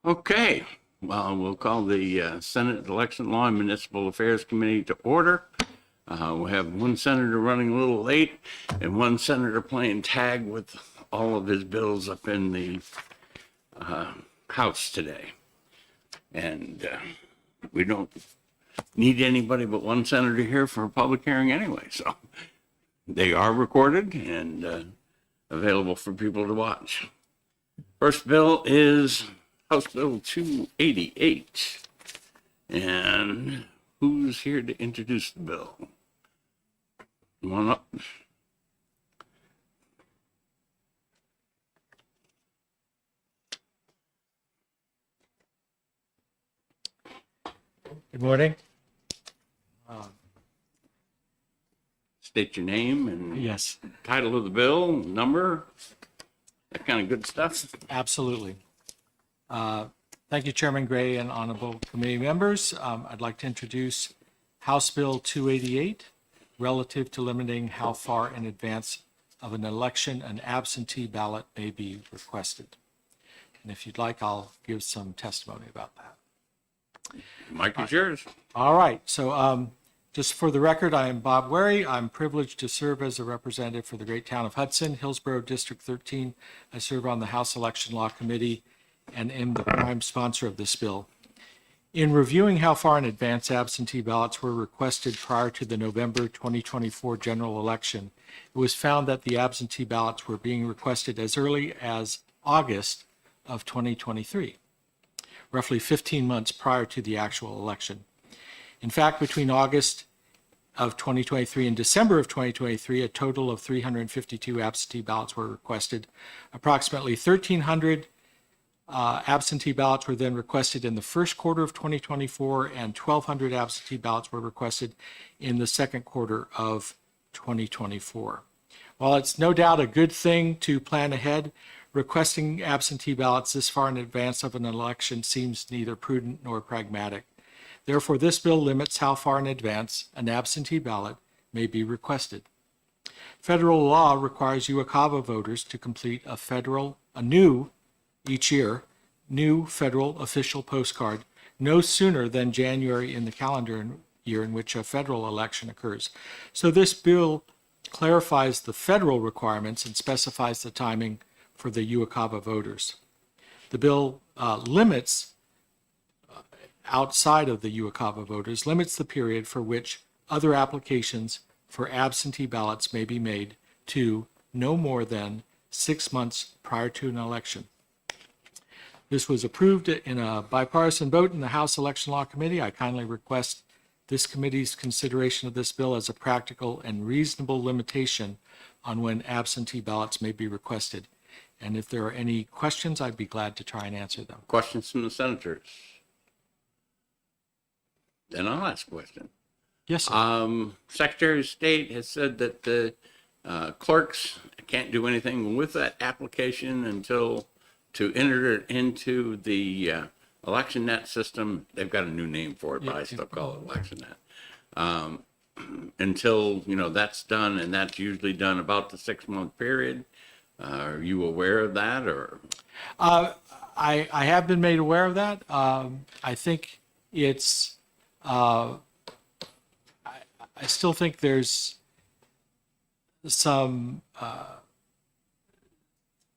Okay, well, we'll call the Senate Election Law and Municipal Affairs Committee to order. We have one senator running a little late and one senator playing tag with all of his bills up in the House today. And we don't need anybody but one senator here for a public hearing anyway, so they are recorded and available for people to watch. First bill is House Bill 288. And who's here to introduce the bill? Come on up. Good morning. State your name and Yes, title of the bill, number, that kind of good stuff. absolutely. Thank you, Chairman Gray and honorable committee members. I'd like to introduce House Bill 288 relative to limiting how far in advance of an election an absentee ballot may be requested. And if you'd like, I'll give some testimony about that. Mike is yours. All right, so just for the record, I am Bob Wary. I'm privileged to serve as a representative for the great town of Hudson, Hillsborough District 13. I serve on the House Election Law Committee and am the prime sponsor of this bill. In reviewing how far in advance absentee ballots were requested prior to the November 2024 general election, it was found that the absentee ballots were being requested as early as August of 2023, roughly 15 months prior to the actual election. In fact, between August of 2023 and December of 2023, a total of 352 absentee ballots were requested. Approximately 1,300 absentee ballots were then requested in the first quarter of 2024, and 1,200 absentee ballots were requested in the second quarter of 2024. While it's no doubt a good thing to plan ahead, requesting absentee ballots this far in advance of an election seems neither prudent nor pragmatic. Therefore, this bill limits how far in advance an absentee ballot may be requested. Federal law requires UOCAVA voters to complete each year, new federal official postcard no sooner than January in the calendar year in which a federal election occurs. So this bill clarifies the federal requirements and specifies the timing for the UOCAVA voters. The bill limits, outside of the UOCAVA voters, limits the period for which other applications for absentee ballots may be made to no more than 6 months prior to an election. This was approved in a bipartisan vote in the House Election Law Committee. I kindly request this committee's consideration of this bill as a practical and reasonable limitation on when absentee ballots may be requested. And if there are any questions, I'd be glad to try and answer them. Questions from the senators? Then I'll ask a question. Yes, sir. Secretary of State has said that the clerks can't do anything with that application until to enter it into the ElectionNet system. They've got a new name for it, but I still call it ElectionNet. Until, that's done, and that's usually done about the 6-month period. Are you aware of that, or? I have been made aware of that. I think it's, I still think there's some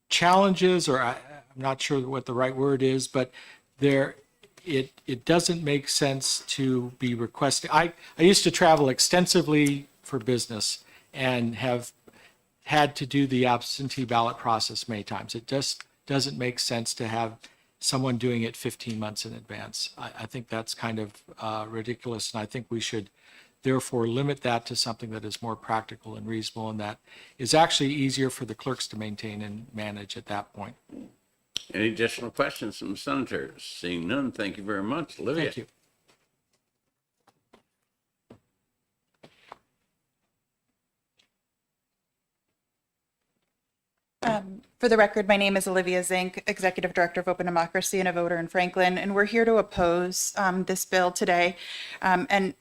challenges, or I'm not sure what the right word is, but it doesn't make sense to be requesting. I used to travel extensively for business and have had to do the absentee ballot process many times. It just doesn't make sense to have someone doing it 15 months in advance. I think that's kind of ridiculous, and I think we should therefore limit that to something that is more practical and reasonable, and that is actually easier for the clerks to maintain and manage at that point. Any additional questions from the senators? Seeing none, thank you very much. Olivia. Thank you. For the record, my name is Olivia Zink, Executive Director of Open Democracy and a voter in Franklin, and we're here to oppose this bill today, and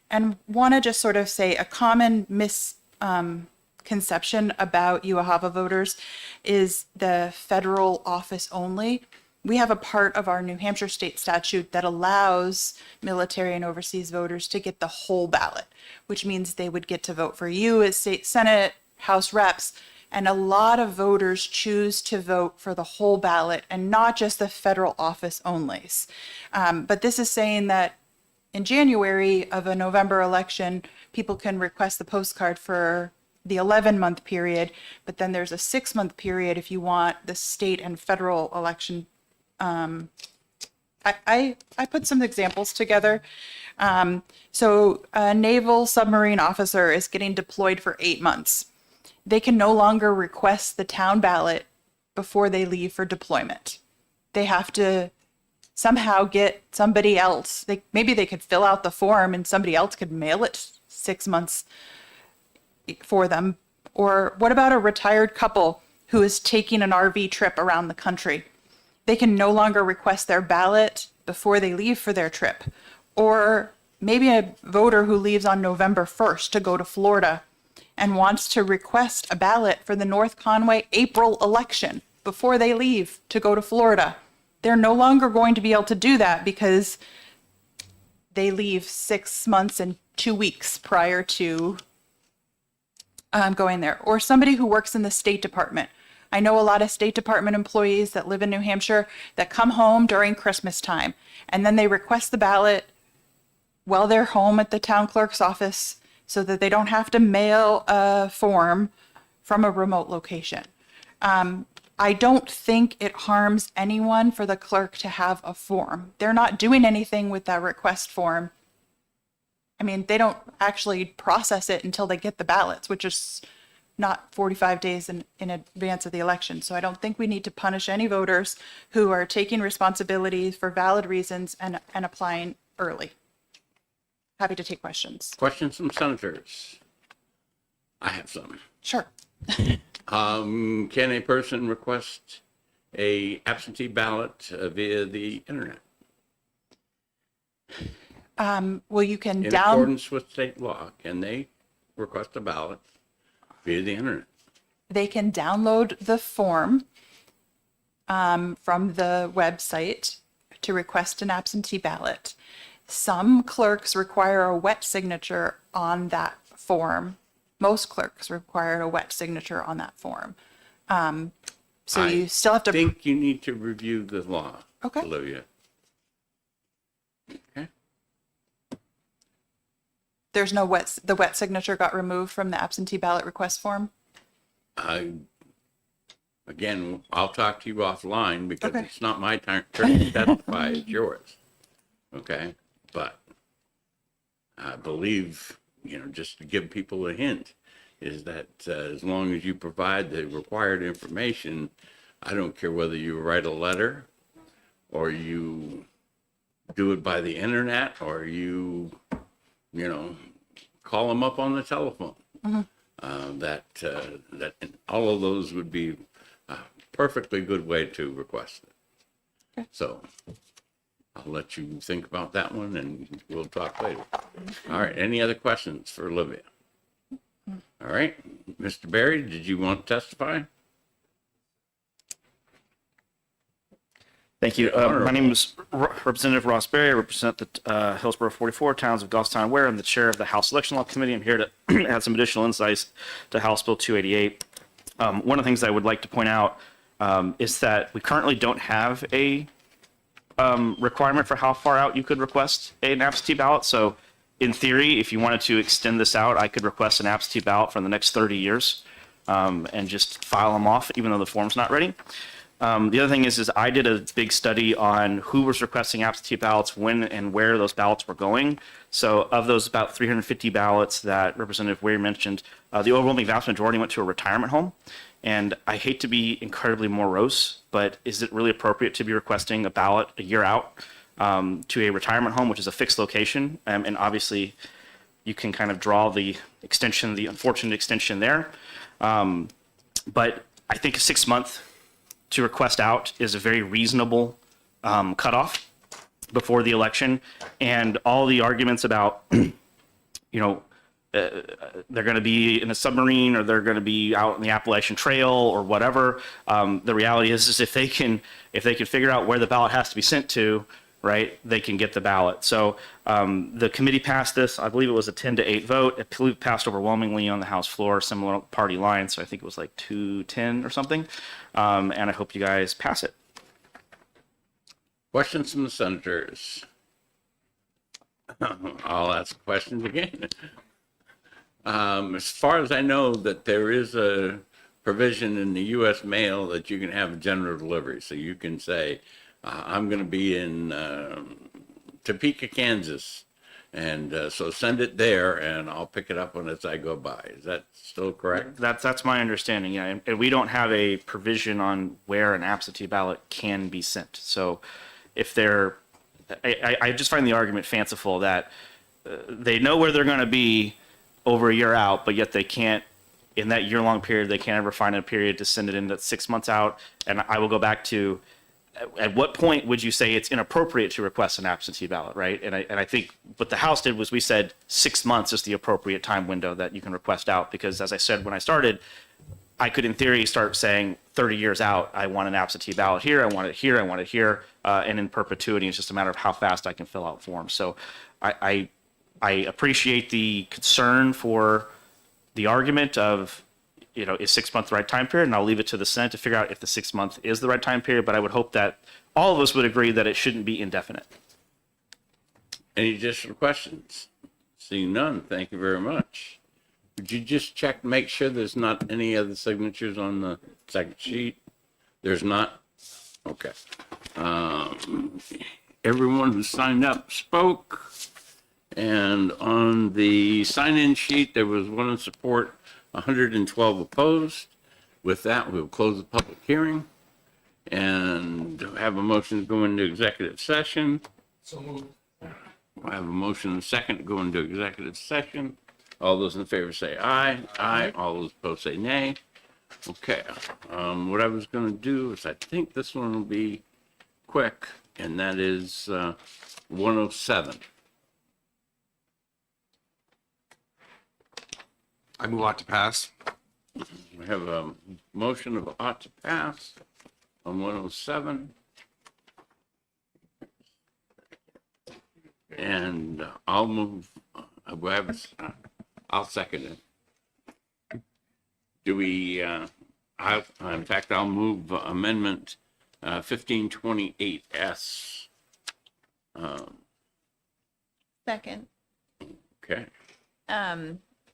want to just sort of say a common misconception about UOHAVA voters is the federal office only. we have a part of our New Hampshire state statute that allows military and overseas voters to get the whole ballot, which means they would get to vote for you as state senate, House reps, and a lot of voters choose to vote for the whole ballot and not just the federal office onlys. But this is saying that in January of a November election, people can request the postcard for the 11-month period, but then there's a 6-month period if you want the state and federal election. I put some examples together. So a naval submarine officer is getting deployed for 8 months. They can no longer request the town ballot before they leave for deployment. They have to somehow get somebody else. Maybe they could fill out the form and somebody else could mail it 6 months for them. Or what about a retired couple who is taking an RV trip around the country? They can no longer request their ballot before they leave for their trip. Or maybe a voter who leaves on November 1st to go to Florida and wants to request a ballot for the North Conway April election before they leave to go to Florida. They're no longer going to be able to do that because they leave 6 months and 2 weeks prior to going there. Or somebody who works in the State Department. I know a lot of State Department employees that live in New Hampshire that come home during Christmas time, and then they request the ballot while they're home at the town clerk's office so that they don't have to mail a form from a remote location. I don't think it harms anyone for the clerk to have a form. They're not doing anything with that request form. I mean, they don't actually process it until they get the ballots, which is not 45 days in advance of the election. So I don't think we need to punish any voters who are taking responsibility for valid reasons and applying early. Happy to take questions. Questions from senators? I have some. Sure. Can a person request a absentee ballot via the internet Well, you can in accordance with state law? Can they request a ballot via the internet? They can download the form from the website to request an absentee ballot. Some clerks require a wet signature on that form. Most clerks require a wet signature on that form. So you still have to. I think you need to review the law, Okay. Olivia. Okay. There's no the wet signature got removed from the absentee ballot request form? Again, I'll talk to you offline because Okay. it's not my turn to testify, it's yours. Okay, but I believe, just to give people a hint, is that as long as you provide the required information, I don't care whether you write a letter or you do it by the internet or you call them up on the telephone. That all of those would be a perfectly good way to request it. Okay. So I'll let you think about that one and we'll talk later. All right. Any other questions for Olivia? All right. Mr. Berry, did you want to testify? Thank you. My name is Representative Ross Berry. I represent the Hillsborough 44 towns of Goffstown and Ware. I'm the chair of the House Election Law Committee. I'm here to add some additional insights to House Bill 288. One of the things I would like to point out is that we currently don't have a requirement for how far out you could request an absentee ballot. So in theory, if you wanted to extend this out, I could request an absentee ballot for the next 30 years and just file them off, even though the form's not ready. The other thing is I did a big study on who was requesting absentee ballots, when and where those ballots were going. So of those about 350 ballots that Representative Ware mentioned, the overwhelming vast majority went to a retirement home. And I hate to be incredibly morose, but is it really appropriate to be requesting a ballot a year out to a retirement home, which is a fixed location? And obviously you can kind of draw the extension, the unfortunate extension there. But I think a 6-month to request out is a very reasonable cutoff before the election. And all the arguments about, they're going to be in a submarine or they're going to be out in the Appalachian Trail or whatever. The reality is if they can figure out where the ballot has to be sent to, right, they can get the ballot. So the committee passed this. I believe it was a 10-8 vote. It passed overwhelmingly on the House floor, similar party lines. So I think it was like 210 or something. And I hope you guys pass it. Questions from the senators? I'll ask questions again. As far as I know, that there is a provision in the U.S. mail that you can have a general delivery. So you can say, I'm going to be in Topeka, Kansas, and so send it there, and I'll pick it up as I go by. Is that still correct? That's my understanding, yeah. And we don't have a provision on where an absentee ballot can be sent. So if I just find the argument fanciful that they know where they're going to be over a year out, but yet they can't, in that year-long period, they can't ever find a period to send it in that's 6 months out. And I will go back to, at what point would you say it's inappropriate to request an absentee ballot, right? And I think what the House did was we said 6 months is the appropriate time window that you can request out, because as I said when I started, I could in theory start saying 30 years out, I want an absentee ballot here, I want it here, I want it here, and in perpetuity. It's just a matter of how fast I can fill out forms. So I appreciate the concern for the argument of, is 6 months the right time period? And I'll leave it to the Senate to figure out if the 6 month is the right time period. But I would hope that all of us would agree that it shouldn't be indefinite. Any additional questions? Seeing none, thank you very much. Would you just check, make sure there's not any other signatures on the second sheet? There's not? Okay. Everyone who signed up spoke. And on the sign-in sheet, there was 1 in support, 112 opposed. With that, we'll close the public hearing and have a motion to go into executive session. So moved. I have a motion and a second to go into executive session. All those in favor say aye. Aye. All those opposed say nay. Okay. What I was going to do is I think this one will be quick, and that is 107. I move on to pass. We have a motion of ought to pass on 107. And I'll move, I'll second it. Do we, in fact, I'll move amendment 1528S. Second. Okay.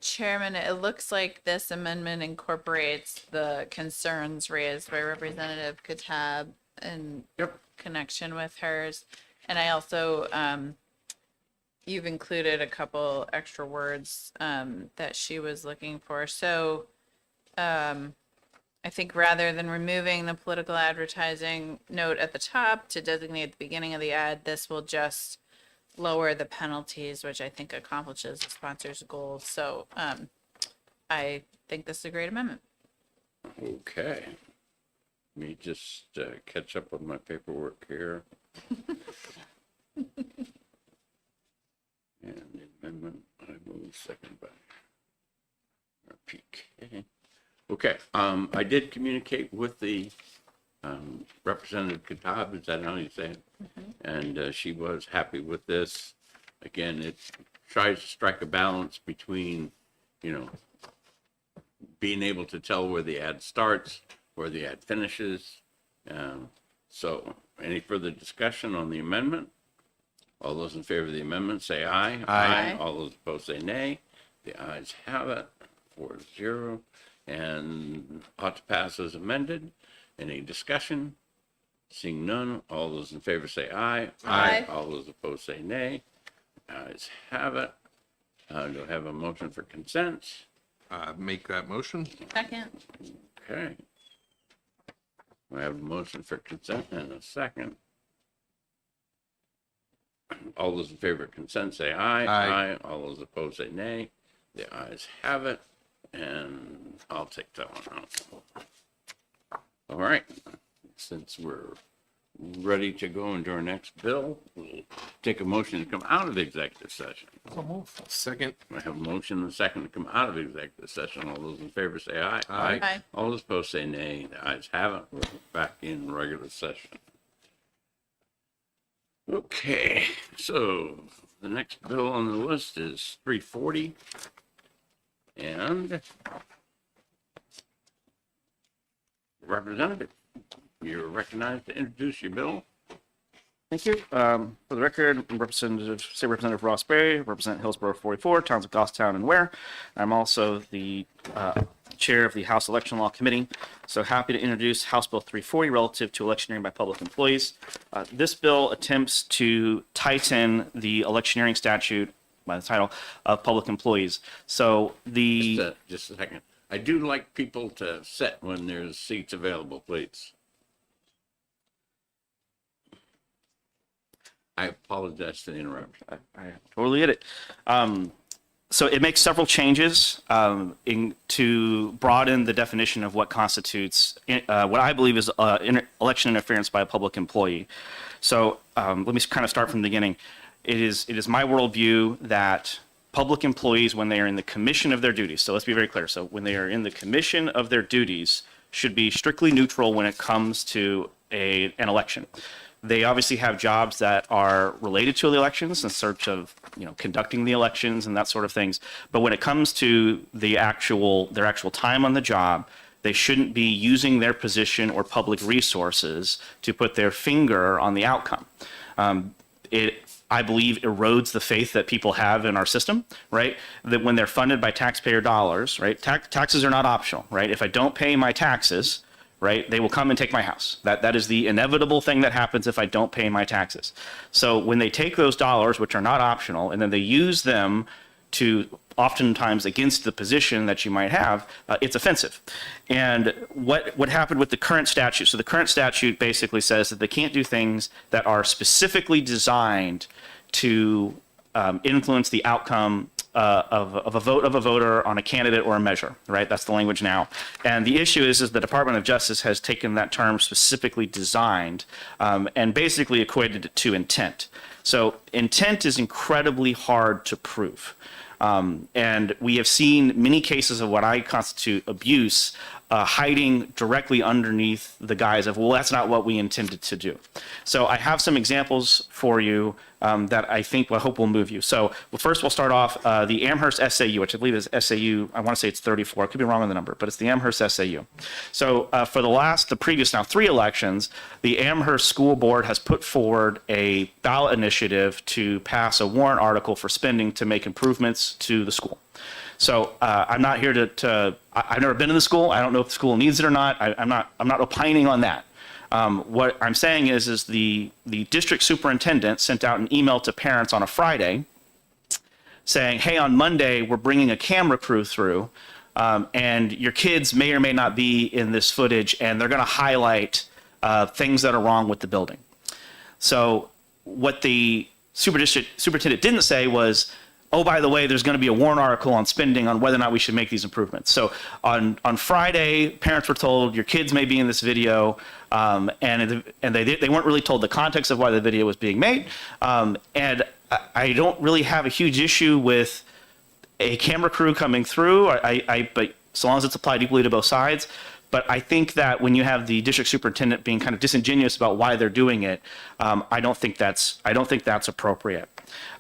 Chairman, it looks like this amendment incorporates the concerns raised by Representative Katab in connection with hers. And I also, you've included a couple extra words that she was looking for. So I think rather than removing the political advertising note at the top to designate the beginning of the ad, this will just lower the penalties, which I think accomplishes the sponsor's goals. So I think this is a great amendment. Okay. Let me just catch up with my paperwork here. And the amendment, I move second by PK. Okay, I did communicate with the Representative Katab, is that how you say it? And she was happy with this. Again, it tries to strike a balance between, being able to tell where the ad starts, where the ad finishes. So any further discussion on the amendment? All those in favor of the amendment say aye. Aye. All those opposed say nay. The ayes have it, 4-0. And ought to pass as amended. Any discussion? Seeing none, all those in favor say aye. Aye. All those opposed say nay. Ayes have it. Do I have a motion for consent? Make that motion. Second. Okay. We have a motion for consent and a second. All those in favor of consent say aye. Aye. All those opposed say nay. The ayes have it, and I'll take that one out. All right. Since we're ready to go into our next bill. We'll take a motion to come out of executive session. Second. I have a motion and a second to come out of executive session. All those in favor say aye. Aye. Aye. All those opposed say nay. The ayes have it. We're back in regular session. Okay, so the next bill on the list is 340. And Representative, you're recognized to introduce your bill. Thank you. For the record, I'm State Representative Ross Berry, represent Hillsborough 44, towns of Goffstown and Ware. I'm also the chair of the House Election Law Committee. So happy to introduce House Bill 340 relative to electioneering by public employees. This bill attempts to tighten the electioneering statute by the title of public employees. So Just a second. I do like people to sit when there's seats available, please. I apologize for the interruption. I totally get it. So it makes several changes to broaden the definition of what constitutes what I believe is election interference by a public employee. So let me kind of start from the beginning. It is my worldview that public employees, when they are in the commission of their duties, so let's be very clear. So when they are in the commission of their duties, should be strictly neutral when it comes to an election. They obviously have jobs that are related to the elections in search of, conducting the elections and that sort of things. But when it comes to their actual time on the job, they shouldn't be using their position or public resources to put their finger on the outcome. It, I believe, erodes the faith that people have in our system, right? That when they're funded by taxpayer dollars, right? Taxes are not optional, right? If I don't pay my taxes, right, they will come and take my house. That is the inevitable thing that happens if I don't pay my taxes. So when they take those dollars, which are not optional, and then they use them to oftentimes against the position that you might have, it's offensive. And what happened with the current statute? So the current statute basically says that they can't do things that are specifically designed to influence the outcome of a vote of a voter on a candidate or a measure, right? That's the language now. And the issue is the Department of Justice has taken that term specifically designed and basically equated it to intent. So intent is incredibly hard to prove. And we have seen many cases of what I constitute abuse hiding directly underneath the guise of, well, that's not what we intended to do. So I have some examples for you that I hope will move you. So first we'll start off the Amherst SAU, which I believe is SAU, I want to say it's 34, I could be wrong on the number, but it's the Amherst SAU. So for the previous 3 elections, the Amherst School Board has put forward a ballot initiative to pass a warrant article for spending to make improvements to the school. So I'm not here I've never been in the school. I don't know if the school needs it or not. I'm not opining on that. What I'm saying is the district superintendent sent out an email to parents on a Friday saying, hey, on Monday, we're bringing a camera crew through, and your kids may or may not be in this footage, and they're going to highlight things that are wrong with the building. So what the superintendent didn't say was, oh, by the way, there's going to be a warrant article on spending on whether or not we should make these improvements. So on Friday, parents were told your kids may be in this video, and they weren't really told the context of why the video was being made. And I don't really have a huge issue with a camera crew coming through, but so long as it's applied equally to both sides. But I think that when you have the district superintendent being kind of disingenuous about why they're doing it, I don't think that's appropriate.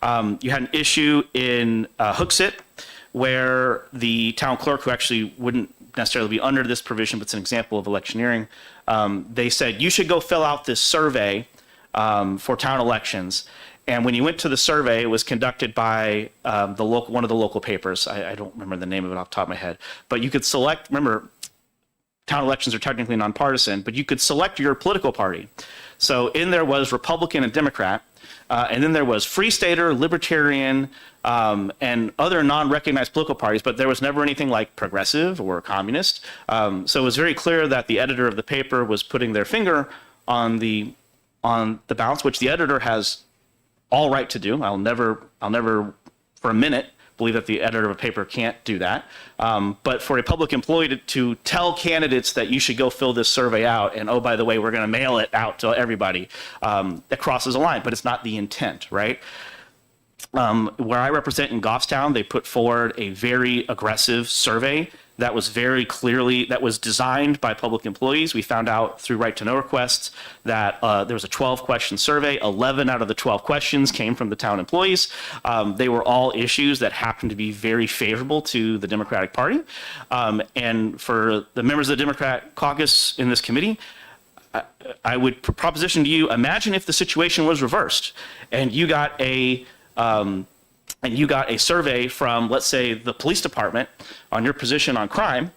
You had an issue in Hooksett where the town clerk, who actually wouldn't necessarily be under this provision, but it's an example of electioneering, they said, you should go fill out this survey for town elections. And when you went to the survey, it was conducted by one of the local papers. I don't remember the name of it off the top of my head. But you could select, remember, town elections are technically nonpartisan, but you could select your political party. So in there was Republican and Democrat, and then there was Free Stater, Libertarian, and other non-recognized political parties, but there was never anything like progressive or communist. So it was very clear that the editor of the paper was putting their finger on the balance, which the editor has all right to do. I'll never for a minute believe that the editor of a paper can't do that. But for a public employee to tell candidates that you should go fill this survey out, and oh, by the way, we're going to mail it out to everybody, that crosses a line, but it's not the intent, right? Where I represent in Goffstown, they put forward a very aggressive survey that was very clearly, that was designed by public employees. We found out through right to know requests that there was a 12-question survey. 11 out of the 12 questions came from the town employees. They were all issues that happened to be very favorable to the Democratic Party. And for the members of the Democrat caucus in this committee, I would proposition to you, imagine if the situation was reversed and you got a survey from, let's say, the police department on your position on crime,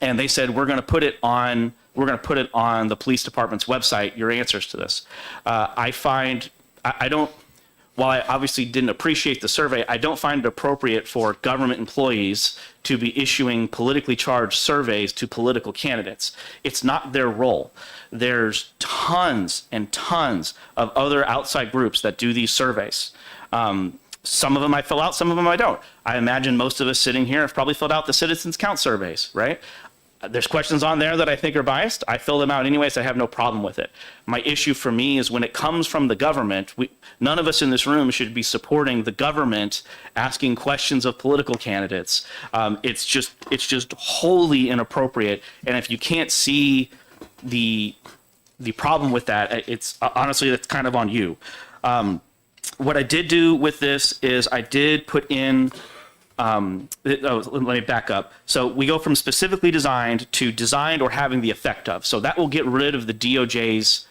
and they said, we're going to put it on the police department's website, your answers to this. While I obviously didn't appreciate the survey, I don't find it appropriate for government employees to be issuing politically charged surveys to political candidates. It's not their role. There's tons and tons of other outside groups that do these surveys. Some of them I fill out, some of them I don't. I imagine most of us sitting here have probably filled out the Citizens Count surveys, right? There's questions on there that I think are biased. I fill them out anyways. I have no problem with it. My issue for me is when it comes from the government, none of us in this room should be supporting the government asking questions of political candidates. It's just wholly inappropriate. And if you can't see the problem with that, it's honestly, that's kind of on you. What I did do with this is I did put in, let me back up. So we go from specifically designed to designed or having the effect of. So that will get rid of the DOJ's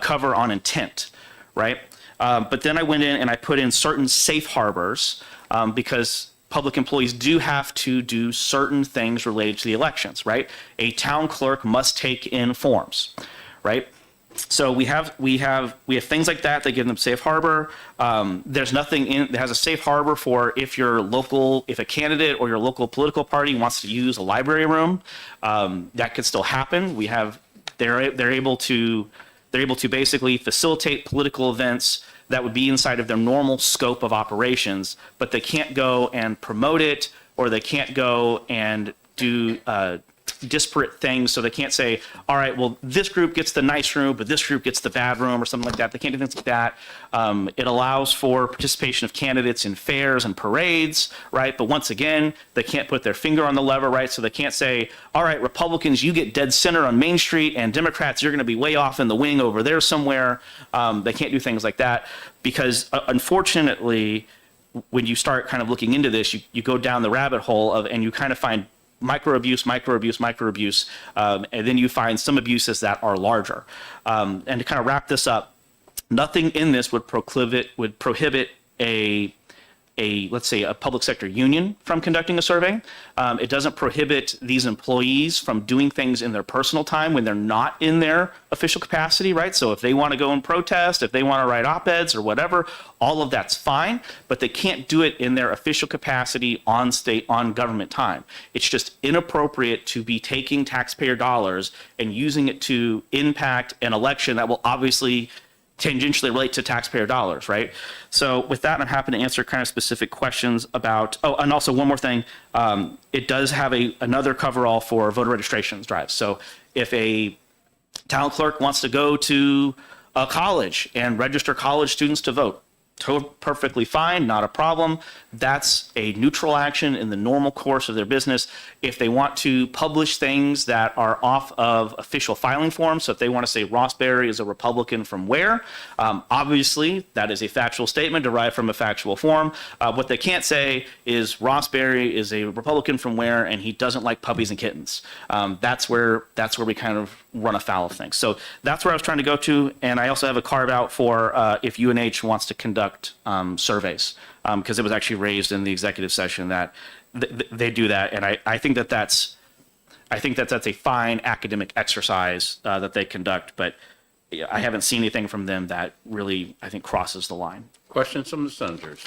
cover on intent, right? But then I went in and I put in certain safe harbors because public employees do have to do certain things related to the elections, right? A town clerk must take in forms, right? So we have things like that give them safe harbor. There's nothing in that has a safe harbor for if a candidate or your local political party wants to use a library room, that could still happen. They're able to basically facilitate political events that would be inside of their normal scope of operations, but they can't go and promote it, or they can't go and do disparate things. So they can't say, all right, well, this group gets the nice room, but this group gets the bad room, or something like that. They can't do things like that. It allows for participation of candidates in fairs and parades, right? But once again, they can't put their finger on the lever, right? So they can't say, all right, Republicans, you get dead center on Main Street, and Democrats, you're going to be way off in the wing over there somewhere. They can't do things like that because, unfortunately, when you start kind of looking into this, you go down the rabbit hole and you kind of find micro abuse, and then you find some abuses that are larger. And to kind of wrap this up, nothing in this would prohibit let's say a public sector union from conducting a survey. It doesn't prohibit these employees from doing things in their personal time when they're not in their official capacity, right? So if they want to go and protest, if they want to write op-eds or whatever, all of that's fine, but they can't do it in their official capacity on government time. It's just inappropriate to be taking taxpayer dollars and using it to impact an election that will obviously tangentially relate to taxpayer dollars, right? So with that, I'm happy to answer kind of specific questions about, and also one more thing, it does have another coverall for voter registrations drives. So if a town clerk wants to go to a college and register college students to vote, perfectly fine, not a problem. That's a neutral action in the normal course of their business. If they want to publish things that are off of official filing forms, so if they want to say Ross Berry is a Republican from where, obviously that is a factual statement derived from a factual form. What they can't say is Ross Berry is a Republican from where and he doesn't like puppies and kittens. That's where we kind of run afoul of things. So that's where I was trying to go to, and I also have a carve out for if UNH wants to conduct surveys, because it was actually raised in the executive session that they do that, and I think that's a fine academic exercise that they conduct, but I haven't seen anything from them that really, I think, crosses the line. Questions from the senators?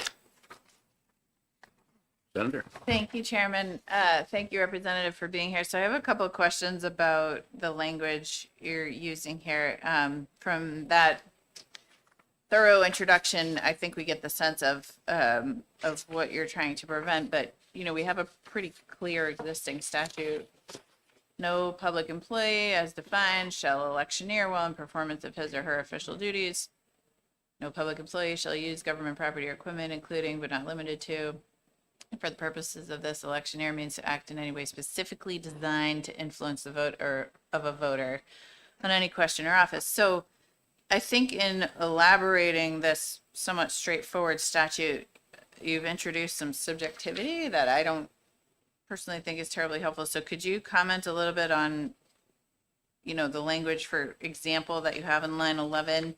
Senator. Thank you, Chairman. Thank you, Representative, for being here. So I have a couple of questions about the language you're using here from that thorough introduction, I think we get the sense of what you're trying to prevent. But we have a pretty clear existing statute. No public employee, as defined, shall electioneer while in performance of his or her official duties. No public employee shall use government property or equipment, including but not limited to, for the purposes of this, electioneer means to act in any way specifically designed to influence the vote or of a voter on any question or office. So I think in elaborating this somewhat straightforward statute, you've introduced some subjectivity that I don't personally think is terribly helpful. So could you comment a little bit on, the language, for example, that you have in line 11?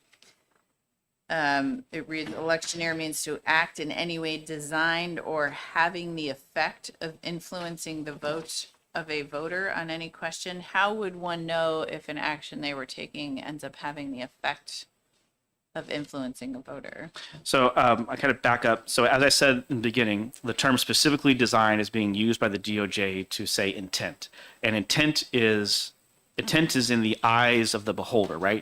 It reads, electioneer means to act in any way designed or having the effect of influencing the vote of a voter on any question. How would one know if an action they were taking ends up having the effect of influencing a voter? So I kind of back up. So as I said in the beginning, the term specifically designed is being used by the DOJ to say intent. And intent is in the eyes of the beholder, right?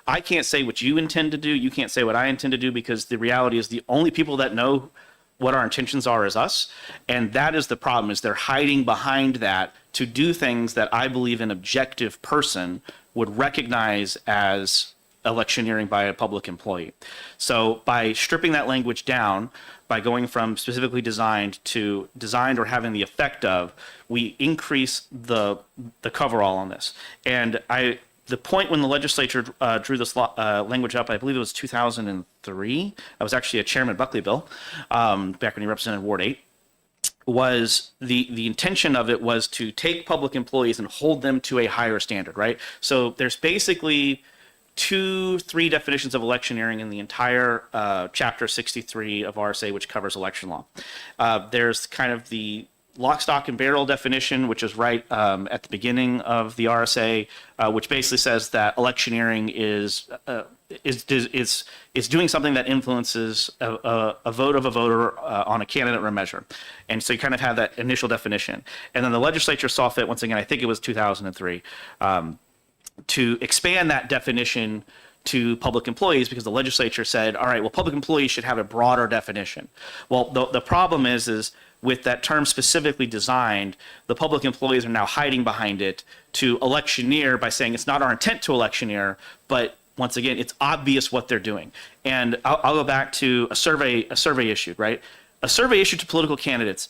I can't say what you intend to do. You can't say what I intend to do, because the reality is the only people that know what our intentions are is us. And that is the problem, is they're hiding behind that to do things that I believe an objective person would recognize as electioneering by a public employee. So by stripping that language down, by going from specifically designed to designed or having the effect of, we increase the coverall on this. And the point when the legislature drew this language up, I believe it was 2003. I was actually a Chairman Buckley bill back when he represented Ward 8. Was the intention of it was to take public employees and hold them to a higher standard, right? So there's basically 2-3 definitions of electioneering in the entire Chapter 63 of RSA, which covers election law. There's kind of the lock, stock, and barrel definition, which is right at the beginning of the RSA, which basically says that electioneering is doing something that influences a vote of a voter on a candidate or a measure. And so you kind of have that initial definition. And then the legislature saw fit, once again, I think it was 2003, to expand that definition to public employees, because the legislature said, all right, well, public employees should have a broader definition. Well, the problem is with that term specifically designed, the public employees are now hiding behind it to electioneer by saying it's not our intent to electioneer, but once again, it's obvious what they're doing. And I'll go back to a survey issued, right? A survey issued to political candidates.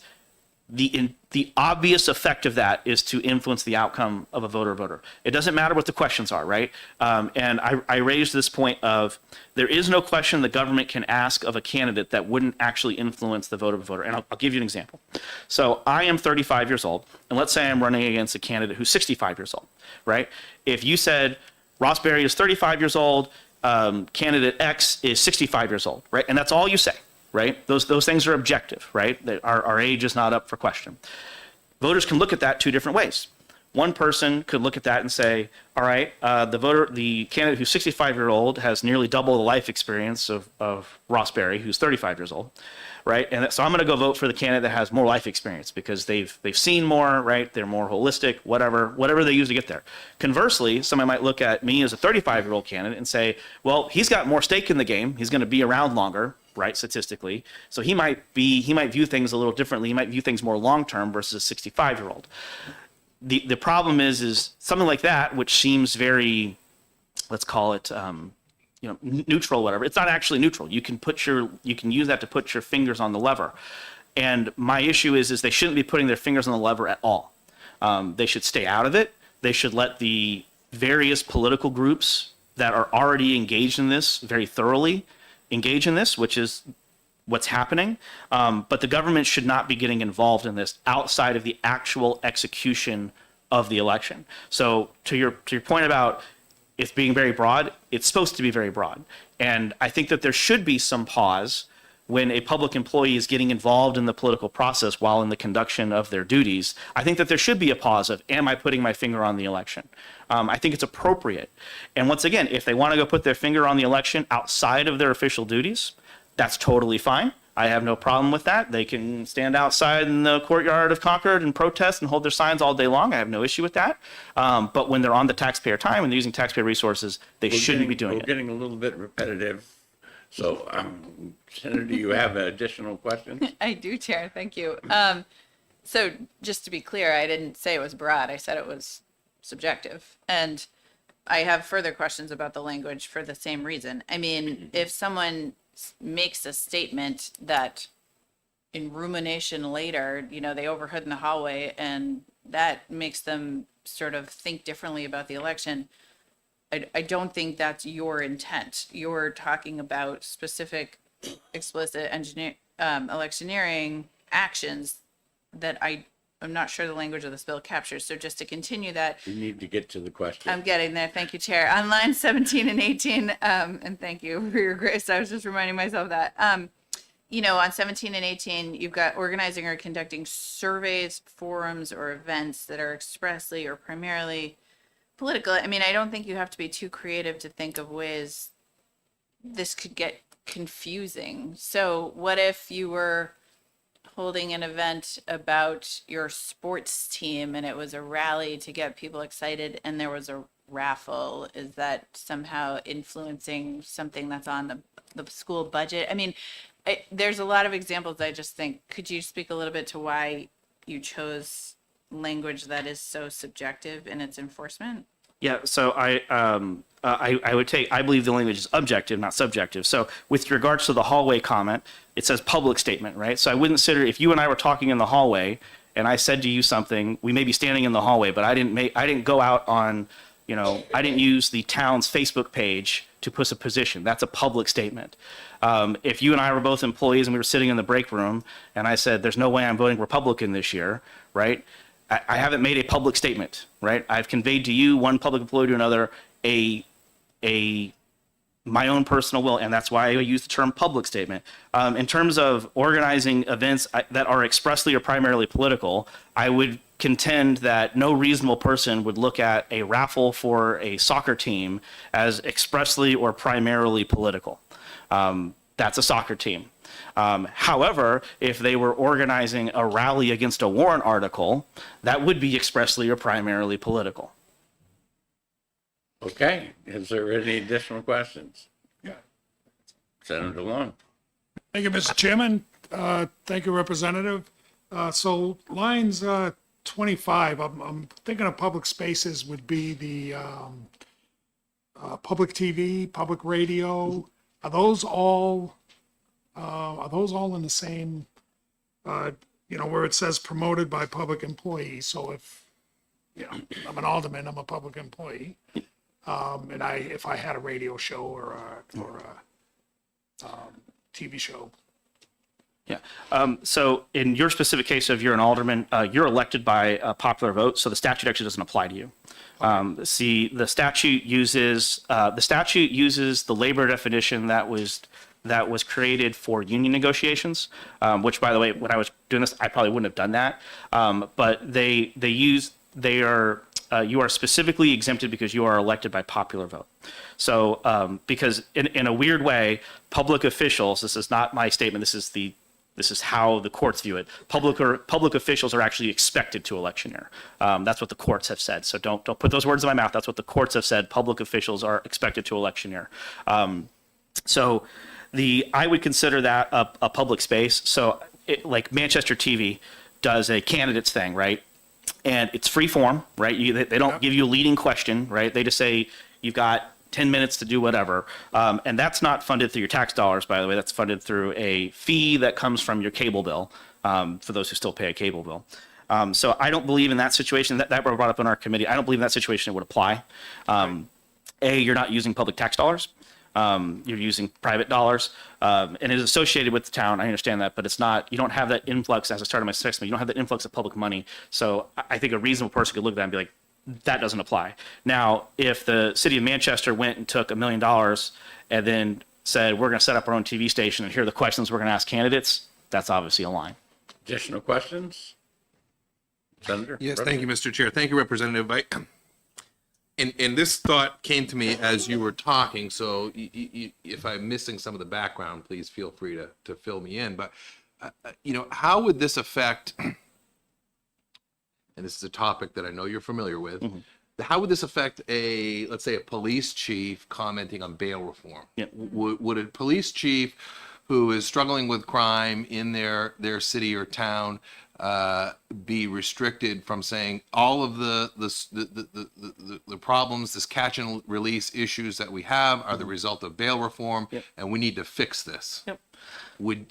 The obvious effect of that is to influence the outcome of a voter. It doesn't matter what the questions are, right? And I raised this point of, there is no question the government can ask of a candidate that wouldn't actually influence the vote of a voter. And I'll give you an example. So I am 35 years old, and let's say I'm running against a candidate who's 65 years old, right? If you said Ross Berry is 35 years old, candidate X is 65 years old, right? And that's all you say. Right? Those things are objective, right? Our age is not up for question. Voters can look at that 2 different ways. One person could look at that and say, all right, the candidate who's 65-year-old has nearly double the life experience of Ross Berry, who's 35 years old, right? And so I'm going to go vote for the candidate that has more life experience, because they've seen more, right? They're more holistic, whatever they use to get there. Conversely, somebody might look at me as a 35-year-old candidate and say, well, he's got more stake in the game. He's going to be around longer, right, statistically. So he might view things a little differently. He might view things more long-term versus a 65-year-old. The problem is something like that, which seems very, let's call it, neutral, whatever. It's not actually neutral. You can use that to put your fingers on the lever. And my issue is they shouldn't be putting their fingers on the lever at all. They should stay out of it. They should let the various political groups that are already engaged in this very thoroughly engage in this, which is what's happening. But the government should not be getting involved in this outside of the actual execution of the election. So to your point about it's being very broad, it's supposed to be very broad. And I think that there should be some pause when a public employee is getting involved in the political process while in the conduction of their duties. I think that there should be a pause of, am I putting my finger on the election? I think it's appropriate. And once again, if they want to go put their finger on the election outside of their official duties, that's totally fine. I have no problem with that. They can stand outside in the courtyard of Concord and protest and hold their signs all day long. I have no issue with that. But when they're on the taxpayer time and they're using taxpayer resources, they shouldn't be doing it. We're getting a little bit repetitive. So, Senator, do you have additional questions? I do, Chair. Thank you. So just to be clear, I didn't say it was broad. I said it was subjective. And I have further questions about the language for the same reason. I mean, if someone makes a statement that in rumination later, they overheard in the hallway and that makes them sort of think differently about the election, I don't think that's your intent. You're talking about specific, explicit electioneering actions that I'm not sure the language of this bill captures. So just to continue that, You need to get to the question. I'm getting there. Thank you, Chair. On line 17 and 18, and thank you for your grace. I was just reminding myself that. On 17 and 18, you've got organizing or conducting surveys, forums, or events that are expressly or primarily political. I mean, I don't think you have to be too creative to think of ways this could get confusing. So what if you were holding an event about your sports team and it was a rally to get people excited and there was a raffle? Is that somehow influencing something that's on the school budget? I mean, there's a lot of examples. I just think, could you speak a little bit to why you chose language that is so subjective in its enforcement? Yeah, so I believe the language is objective, not subjective. So with regards to the hallway comment, it says public statement, right? So I wouldn't consider, if you and I were talking in the hallway and I said to you something, we may be standing in the hallway, but I didn't go out on, I didn't use the town's Facebook page to put a position. That's a public statement. If you and I were both employees and we were sitting in the break room and I said, there's no way I'm voting Republican this year, right? I haven't made a public statement, right? I've conveyed to you, one public employee to another, my own personal will, and that's why I use the term public statement. In terms of organizing events that are expressly or primarily political, I would contend that no reasonable person would look at a raffle for a soccer team as expressly or primarily political. That's a soccer team. However, if they were organizing a rally against a warrant article, that would be expressly or primarily political. Okay, is there any additional questions? Yeah. Senator Long. Thank you, Mr. Chairman. Thank you, Representative. So lines 25, I'm thinking of public spaces would be the public TV, public radio. Are those all in the same, where it says promoted by public employees? So if, I'm an alderman, I'm a public employee. And if I had a radio show or a TV show. Yeah. So in your specific case, if you're an alderman, you're elected by a popular vote, so the statute actually doesn't apply to you. See, the statute uses the labor definition that was created for union negotiations, which, by the way, when I was doing this, I probably wouldn't have done that. But you are specifically exempted because you are elected by popular vote. So because in a weird way, public officials, this is not my statement, this is how the courts view it. Public officials are actually expected to electioneer. That's what the courts have said. So don't put those words in my mouth. That's what the courts have said. Public officials are expected to electioneer. So I would consider that a public space. So like Manchester TV does a candidates thing, right? And it's free form, right? They don't give you a leading question, right? They just say you've got 10 minutes to do whatever. And that's not funded through your tax dollars, by the way. That's funded through a fee that comes from your cable bill, for those who still pay a cable bill. So I don't believe in that situation. That were brought up in our committee. I don't believe in that situation it would apply. You're not using public tax dollars. You're using private dollars, and it is associated with the town. I understand that, but it's not. You don't have that influx. As I started my statement, you don't have that influx of public money. So I think a reasonable person could look at that and be like, that doesn't apply. Now, if the city of Manchester went and took $1 million and then said, we're going to set up our own TV station and here are the questions we're going to ask candidates, that's obviously a line. Additional questions? Senator? Yes, thank you, Mr. Chair. Thank you, Representative. And this thought came to me as you were talking, so if I'm missing some of the background, please feel free to fill me in. But, how would this affect, and this is a topic that I know you're familiar with, how would this affect let's say, a police chief commenting on bail reform? Yeah. Would a police chief who is struggling with crime in their city or town be restricted from saying all of the problems, this catch and release issues that we have are the result of bail reform, and we need to fix this? Yep.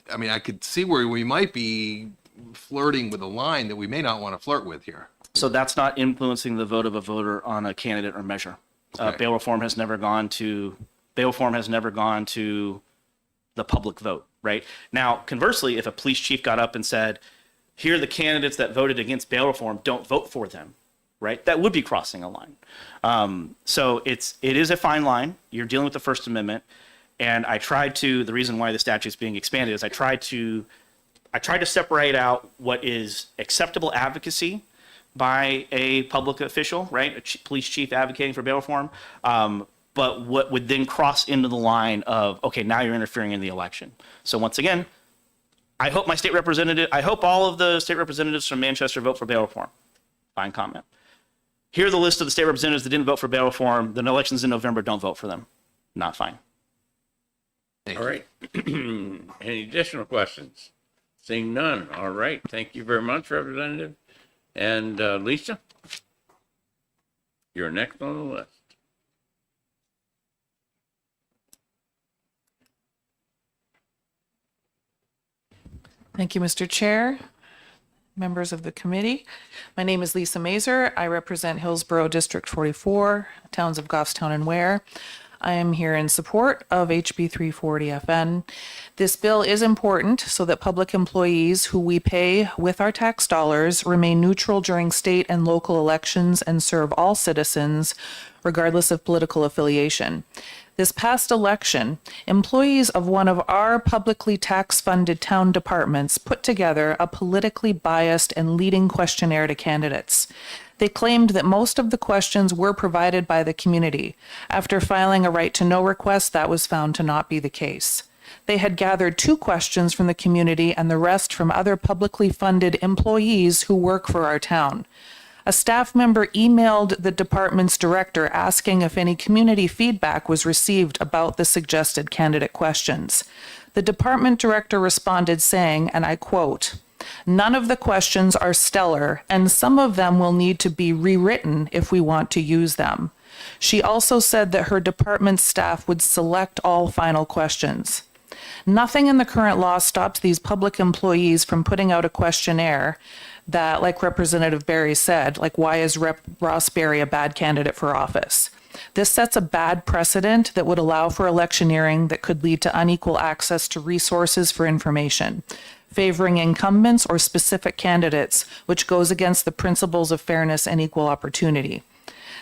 I could see where we might be flirting with a line that we may not want to flirt with here. So that's not influencing the vote of a voter on a candidate or measure. Okay. Bail reform has never gone to the public vote, right? Now, conversely, if a police chief got up and said, here are the candidates that voted against bail reform, don't vote for them, right? That would be crossing a line. So it is a fine line. You're dealing with the First Amendment. And the reason why the statute is being expanded is I tried to separate out what is acceptable advocacy by a public official, right? Police chief advocating for bail reform. But what would then cross into the line of, okay, now you're interfering in the election. So once again, I hope all of the state representatives from Manchester vote for bail reform. Fine comment. Here are the list of the state representatives that didn't vote for bail reform. The election's in November, don't vote for them. Not fine. Thank All you. right. Any additional questions? Seeing none. All right. Thank you very much, Representative. And Lisa, you're next on the list. Thank you, Mr. Chair, members of the committee. My name is Lisa Mazer. I represent Hillsborough District 44, towns of Goffstown and Ware. I am here in support of HB 340 FN. This bill is important so that public employees who we pay with our tax dollars remain neutral during state and local elections and serve all citizens, regardless of political affiliation. This past election, employees of one of our publicly tax-funded town departments put together a politically biased and leading questionnaire to candidates. They claimed that most of the questions were provided by the community. After filing a right-to-know request, that was found to not be the case. They had gathered 2 questions from the community and the rest from other publicly funded employees who work for our town. A staff member emailed the department's director asking if any community feedback was received about the suggested candidate questions. The department director responded saying, and I quote, "None of the questions are stellar, and some of them will need to be rewritten if we want to use them." She also said that her department's staff would select all final questions. Nothing in the current law stops these public employees from putting out a questionnaire that, like Representative Barry said, like, why is Rep. Ross Barry a bad candidate for office? This sets a bad precedent that would allow for electioneering that could lead to unequal access to resources for information, favoring incumbents or specific candidates, which goes against the principles of fairness and equal opportunity.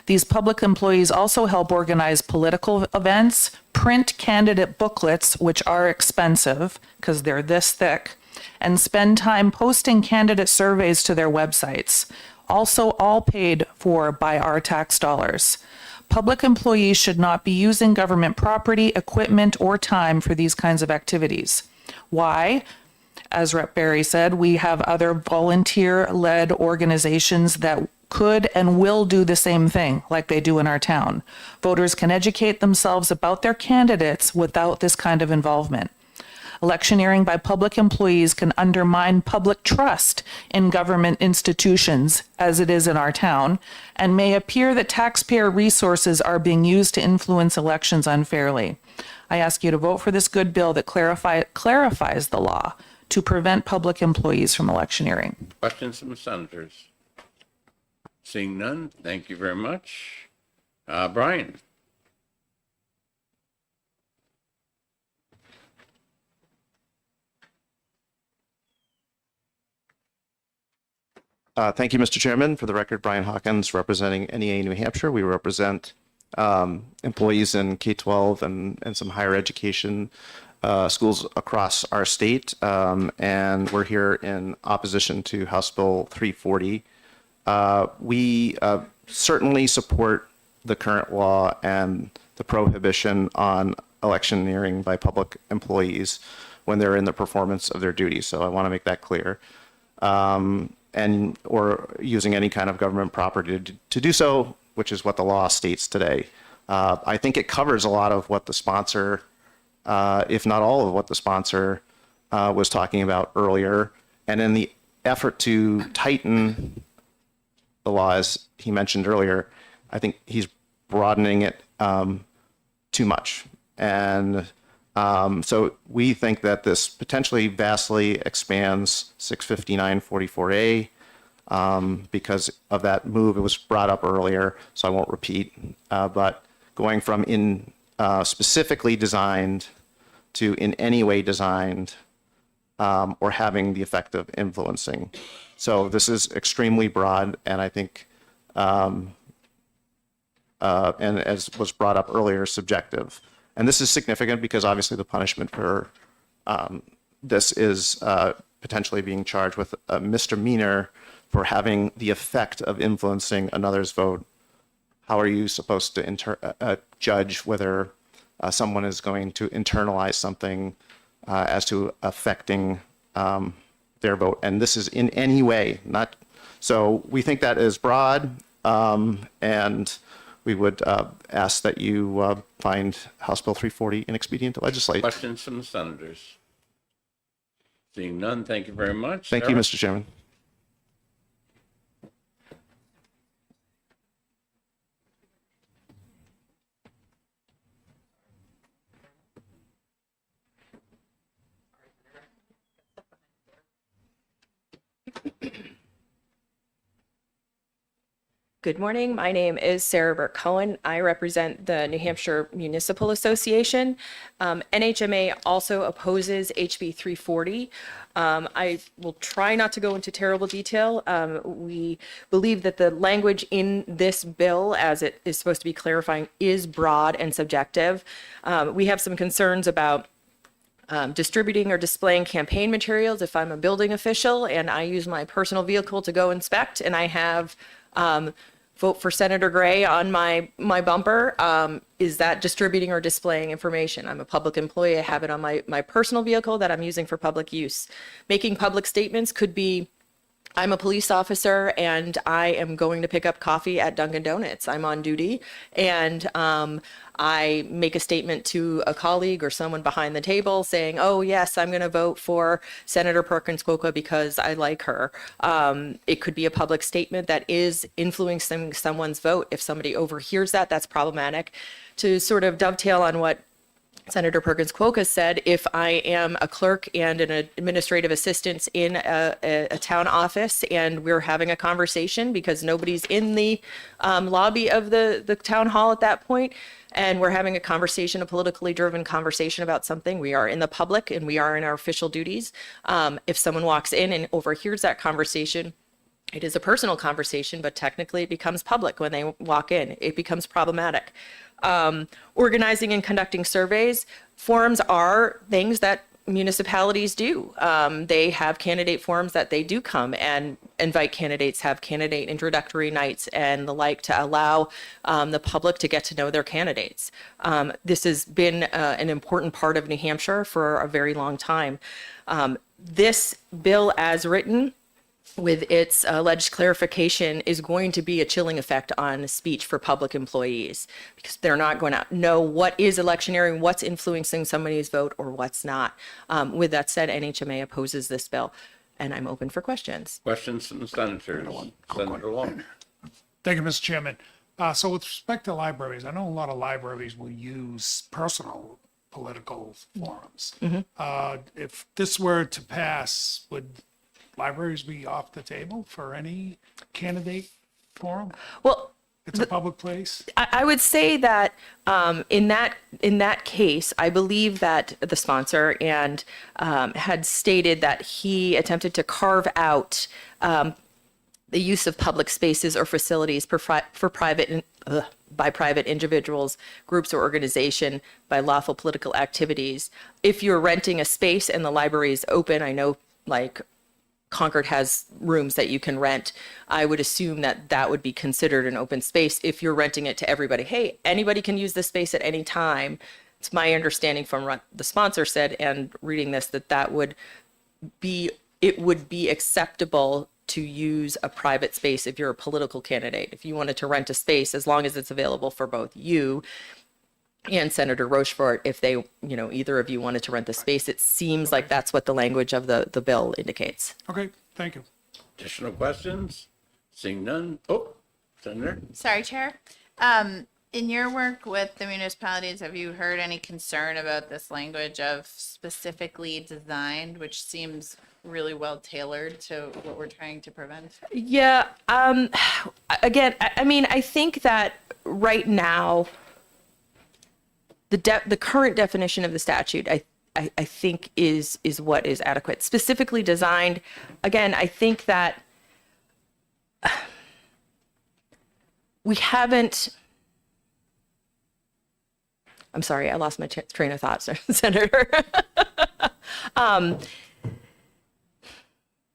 These public employees also help organize political events, print candidate booklets, which are expensive because they're this thick, and spend time posting candidate surveys to their websites, also all paid for by our tax dollars. Public employees should not be using government property, equipment, or time for these kinds of activities. Why? As Rep. Barry said, we have other volunteer-led organizations that could and will do the same thing like they do in our town. Voters can educate themselves about their candidates without this kind of involvement. Electioneering by public employees can undermine public trust in government institutions, as it is in our town, and may appear that taxpayer resources are being used to influence elections unfairly. I ask you to vote for this good bill that clarifies the law to prevent public employees from electioneering. Questions from the senators? Seeing none, thank you very much. Brian? Thank you, Mr. Chairman. For the record, Brian Hawkins, representing NEA New Hampshire. We represent employees in K-12 and some higher education schools across our state, and we're here in opposition to House Bill 340. We certainly support the current law and the prohibition on electioneering by public employees when they're in the performance of their duties. So I want to make that clear. And or using any kind of government property to do so which is what the law states today. I think it covers a lot of what the sponsor, if not all of what the sponsor was talking about earlier. And in the effort to tighten the law, as he mentioned earlier, I think he's broadening it too much. And so we think that this potentially vastly expands 659-44A because of that move. It was brought up earlier, so I won't repeat. But going from specifically designed to in any way designed or having the effect of influencing. So this is extremely broad, and I think, and as was brought up earlier, subjective. And this is significant because obviously the punishment for this is potentially being charged with a misdemeanor for having the effect of influencing another's vote. How are you supposed to judge whether someone is going to internalize something as to affecting their vote? And this is in any way, not, so we think that is broad, and we would ask that you find House Bill 340 inexpedient to legislate. Questions from the senators? Seeing none, thank you very much. Thank you, Sarah? Mr. Chairman. Good morning. My name is Sarah Burke Cohen. I represent the New Hampshire Municipal Association. NHMA also opposes HB 340. I will try not to go into terrible detail. We believe that the language in this bill, as it is supposed to be clarifying, is broad and subjective. We have some concerns about distributing or displaying campaign materials if I'm a building official and I use my personal vehicle to go inspect and I have vote for Senator Gray on my bumper. Is that distributing or displaying information? I'm a public employee. I have it on my personal vehicle that I'm using for public use. Making public statements could be, I'm a police officer and I am going to pick up coffee at Dunkin' Donuts. I'm on duty and I make a statement to a colleague or someone behind the table saying, oh yes, I'm going to vote for Senator Perkins Coca because I like her. It could be a public statement that is influencing someone's vote. If somebody overhears that, that's problematic. To sort of dovetail on what Senator Perkins Coca said, if I am a clerk and an administrative assistant in a town office and we're having a conversation because nobody's in the lobby of the town hall at that point, and we're having a conversation, a politically driven conversation about something, we are in the public and we are in our official duties. If someone walks in and overhears that conversation, it is a personal conversation, but technically it becomes public when they walk in. It becomes problematic. Organizing and conducting surveys. Forums are things that municipalities do. They have candidate forums that they do come and invite candidates, have candidate introductory nights and the like to allow the public to get to know their candidates. This has been an important part of New Hampshire for a very long time. This bill as written, with its alleged clarification, is going to be a chilling effect on speech for public employees because they're not going to know what is electioneering, what's influencing somebody's vote, or what's not. With that said, NHMA opposes this bill, and I'm open for questions. Questions from the senators? Senator Long. Thank you, Mr. Chairman. So with respect to libraries, I know a lot of libraries will use personal political forums. If this were to pass, would libraries be off the table for any candidate forum? Well, It's a public place. I would say that in that case, I believe that the sponsor and had stated that he attempted to carve out the use of public spaces or facilities for private by private individuals, groups, or organization by lawful political activities. If you're renting a space and the library is open, I know like Concord has rooms that you can rent. I would assume that that would be considered an open space if you're renting it to everybody. Hey, anybody can use this space at any time. It's my understanding from what the sponsor said and reading this that it would be acceptable to use a private space if you're a political candidate. If you wanted to rent a space, as long as it's available for both you and Senator Rochefort, if they, either of you wanted to rent the space, it seems like that's what the language of the bill indicates. Okay, thank you. Additional questions? Seeing none? Oh, Senator? Sorry, Chair. In your work with the municipalities, have you heard any concern about this language of specifically designed, which seems really well tailored to what we're trying to prevent? Yeah. Again, I mean, I think that right now, the current definition of the statute, I think is what is adequate. Specifically designed, again, I think that we haven't. I'm sorry, I lost my train of thought, Senator.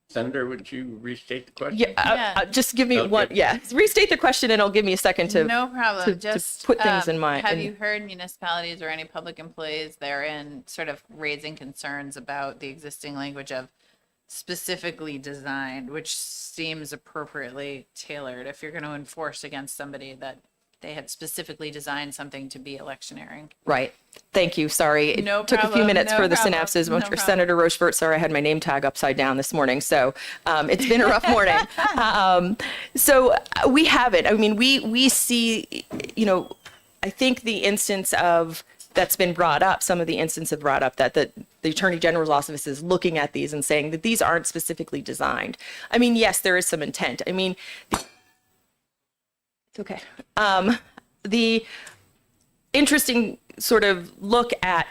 Senator, would you restate the question? Yeah, just give me Okay. one. Yeah, restate the question, and it'll give me a second to. No problem. to Just put things in mind. Have you heard municipalities or any public employees therein sort of raising concerns about the existing language of specifically designed, which seems appropriately tailored if you're going to enforce against somebody that they had specifically designed something to be electioneering? Right. Thank you. Sorry. It No took a few problem. minutes No for the problem. synapses. No problem. Senator Rochefort, sorry, I had my name tag upside down this morning. So it's been a rough morning. So we have it. I mean, we see, I think the instance of that's been brought up, some of the instances brought up that the Attorney General's office is looking at these and saying that these aren't specifically designed. I mean, yes, there is some intent. I mean, it's okay. The interesting sort of look at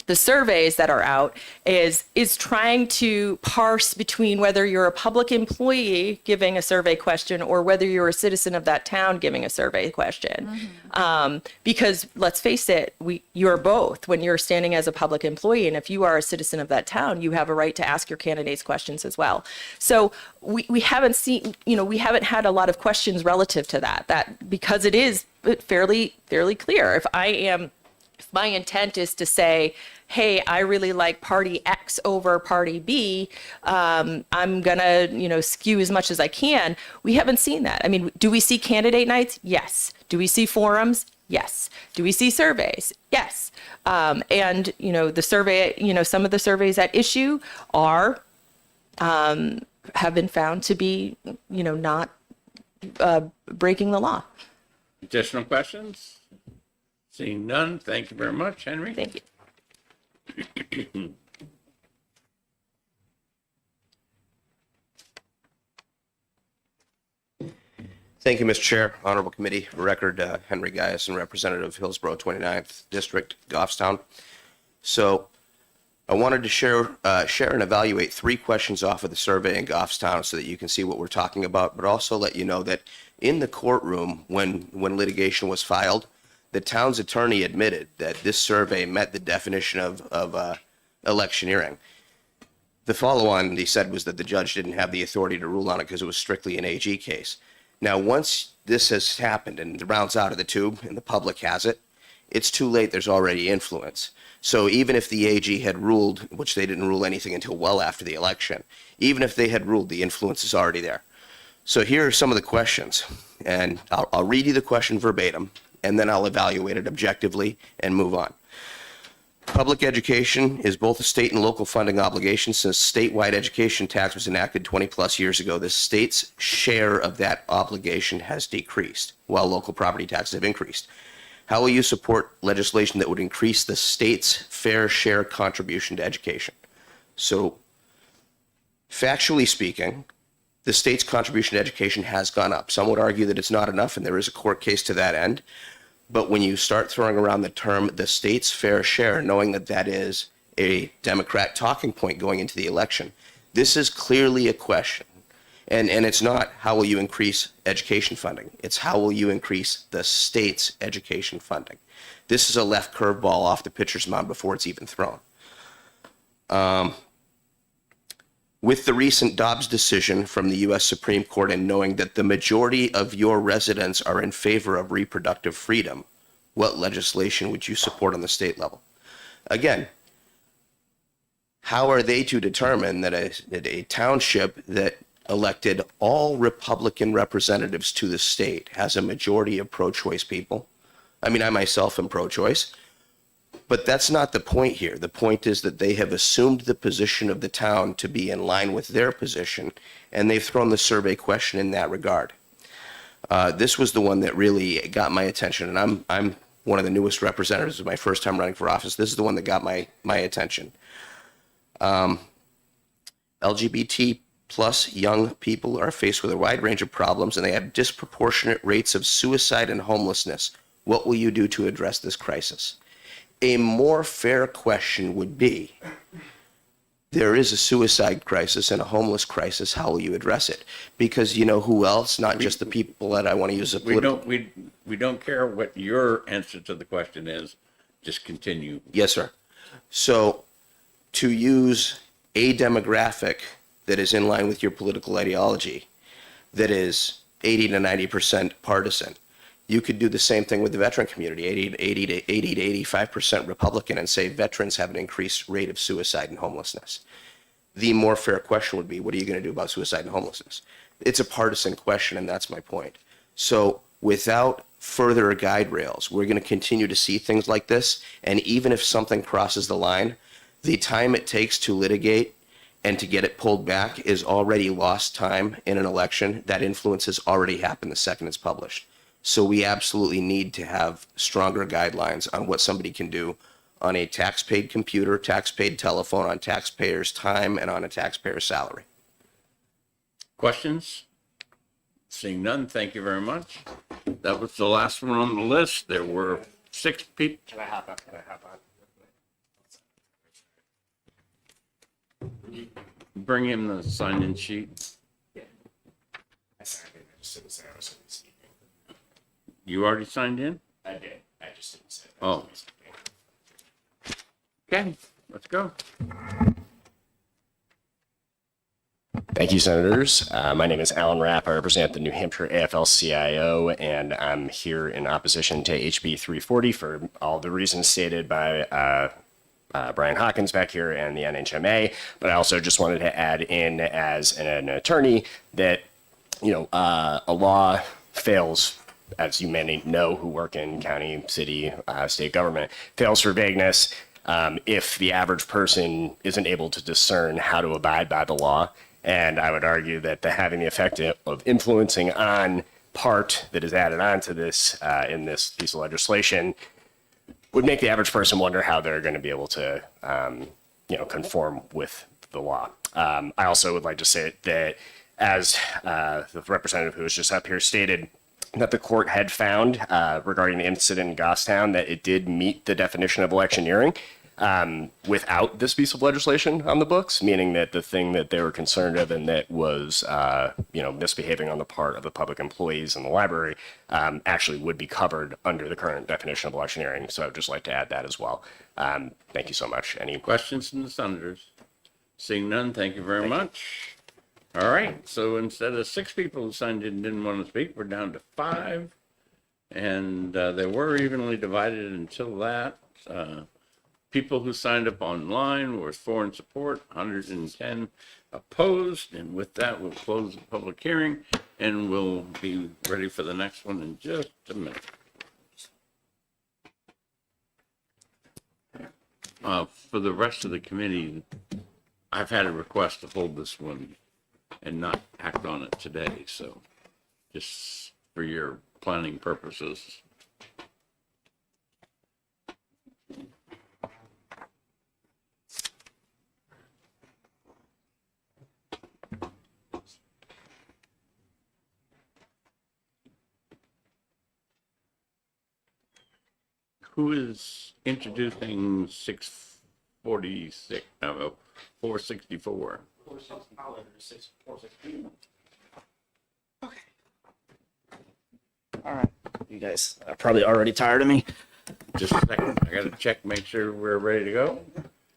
the surveys that are out is trying to parse between whether you're a public employee giving a survey question or whether you're a citizen of that town giving a survey question. Because let's face it, you're both when you're standing as a public employee. And if you are a citizen of that town, you have a right to ask your candidates questions as well. So we haven't seen, we haven't had a lot of questions relative to that because it is fairly clear. If my intent is to say, hey, I really like party X over party B, I'm gonna, skew as much as I can. We haven't seen that. I mean, do we see candidate nights? Yes. Do we see forums? Yes. Do we see surveys? Yes. And, the survey, some of the surveys at issue have been found to be, not breaking the law. Additional questions? Seeing none, thank you very much, Henry. Thank you. Thank you, Mr. Chair, Honorable Committee. For record, Henry Gaius, Representative Hillsborough 29th District, Goffstown. So I wanted to share and evaluate 3 questions off of the survey in Goffstown so that you can see what we're talking about, but also let you know that in the courtroom when litigation was filed, the town's attorney admitted that this survey met the definition of electioneering. The follow-on, he said, was that the judge didn't have the authority to rule on it because it was strictly an AG case. Now, once this has happened and the round's out of the tube and the public has it, it's too late. There's already influence. So even if the AG had ruled, which they didn't rule anything until well after the election, even if they had ruled, the influence is already there. So here are some of the questions, and I'll read you the question verbatim, and then I'll evaluate it objectively and move on. Public education is both a state and local funding obligation. Since statewide education tax was enacted 20 plus years ago, the state's share of that obligation has decreased, while local property taxes have increased. How will you support legislation that would increase the state's fair share contribution to education? So, factually speaking, the state's contribution to education has gone up. Some would argue that it's not enough, and there is a court case to that end. But when you start throwing around the term the state's fair share, knowing that that is a Democrat talking point going into the election, this is clearly a question. And it's not how will you increase education funding. It's how will you increase the state's education funding. This is a left curveball off the pitcher's mound before it's even thrown. With the recent Dobbs decision from the U.S. Supreme Court and knowing that the majority of your residents are in favor of reproductive freedom, what legislation would you support on the state level? Again, how are they to determine that a township that elected all Republican representatives to the state, has a majority of pro-choice people. I mean, I myself am pro-choice, but that's not the point here. The point is that they have assumed the position of the town to be in line with their position, and they've thrown the survey question in that regard. This was the one that really got my attention, and I'm one of the newest representatives. It was my first time running for office. This is the one that got my attention. LGBT plus young people are faced with a wide range of problems, and they have disproportionate rates of suicide and homelessness. What will you do to address this crisis? A more fair question would be, there is a suicide crisis and a homeless crisis. How will you address it? Because you know who else? Not just the people that I want to use a political. We don't care what your answer to the question is. Just continue. Yes, sir. So to use a demographic that is in line with your political ideology, that is 80 to 90% partisan, you could do the same thing with the veteran community, 80 to 85% Republican, and say veterans have an increased rate of suicide and homelessness. The more fair question would be, what are you going to do about suicide and homelessness? It's a partisan question, and that's my point. So without further guide rails, we're going to continue to see things like this, and even if something crosses the line, the time it takes to litigate and to get it pulled back is already lost time in an election. That influence has already happened the second it's published. So we absolutely need to have stronger guidelines on what somebody can do on a tax-paid computer, tax-paid telephone, on taxpayers' time, and on a taxpayer's salary. Questions? Seeing none, thank you very much. That was the last one on the list. There were 6 people. Can I hop on? Bring him the sign-in sheet. I signed in. I just didn't say I was going to be speaking. You already signed in? I did. I just didn't say. Oh. Okay, let's go. Thank you, Senators. My name is Alan Rapp. I represent the New Hampshire AFL-CIO, and I'm here in opposition to HB 340 for all the reasons stated by Brian Hawkins back here and the NHMA. But I also just wanted to add in as an attorney that, a law fails, as you may know who work in county, city, state government, fails for vagueness if the average person isn't able to discern how to abide by the law. And I would argue that having the effect of influencing on part that is added on to this in this piece of legislation would make the average person wonder how they're going to be able to, conform with the law. I also would like to say that, as the representative who was just up here stated, that the court had found regarding the incident in Goffstown that it did meet the definition of electioneering without this piece of legislation on the books, meaning that the thing that they were concerned of and that was, misbehaving on the part of the public employees in the library actually would be covered under the current definition of electioneering. So I would just like to add that as well. Thank you so much. Any Questions from the senators? Seeing none, thank you very much. All right, so instead of 6 people who signed in and didn't want to speak, we're down to 5. And they were evenly divided until that. People who signed up online were 4 in support, 110 opposed. And with that, we'll close the public hearing and we'll be ready for the next one in just a minute. For the rest of the committee, I've had a request to hold this one and not act on it today, so just for your planning purposes. Who is introducing 646, 464? All right. You guys are probably already tired of me. Just a second, I gotta check, make sure we're ready to go.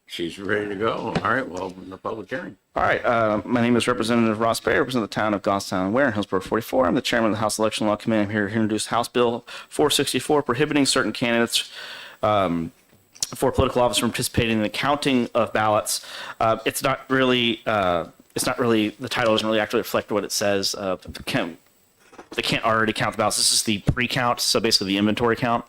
She's ready to go. All right, well, open the public hearing. All right. My name is Representative Ross Berry. I represent the town of Goffstown and Ware in Hillsborough 44. I'm the chairman of the House Election Law Committee. I'm here to introduce House Bill 464, prohibiting certain candidates for political office from participating in the counting of ballots. It's not really it's not really, the title doesn't really actually reflect what it says. They can't already count the ballots. This is the pre-count, so basically the inventory count.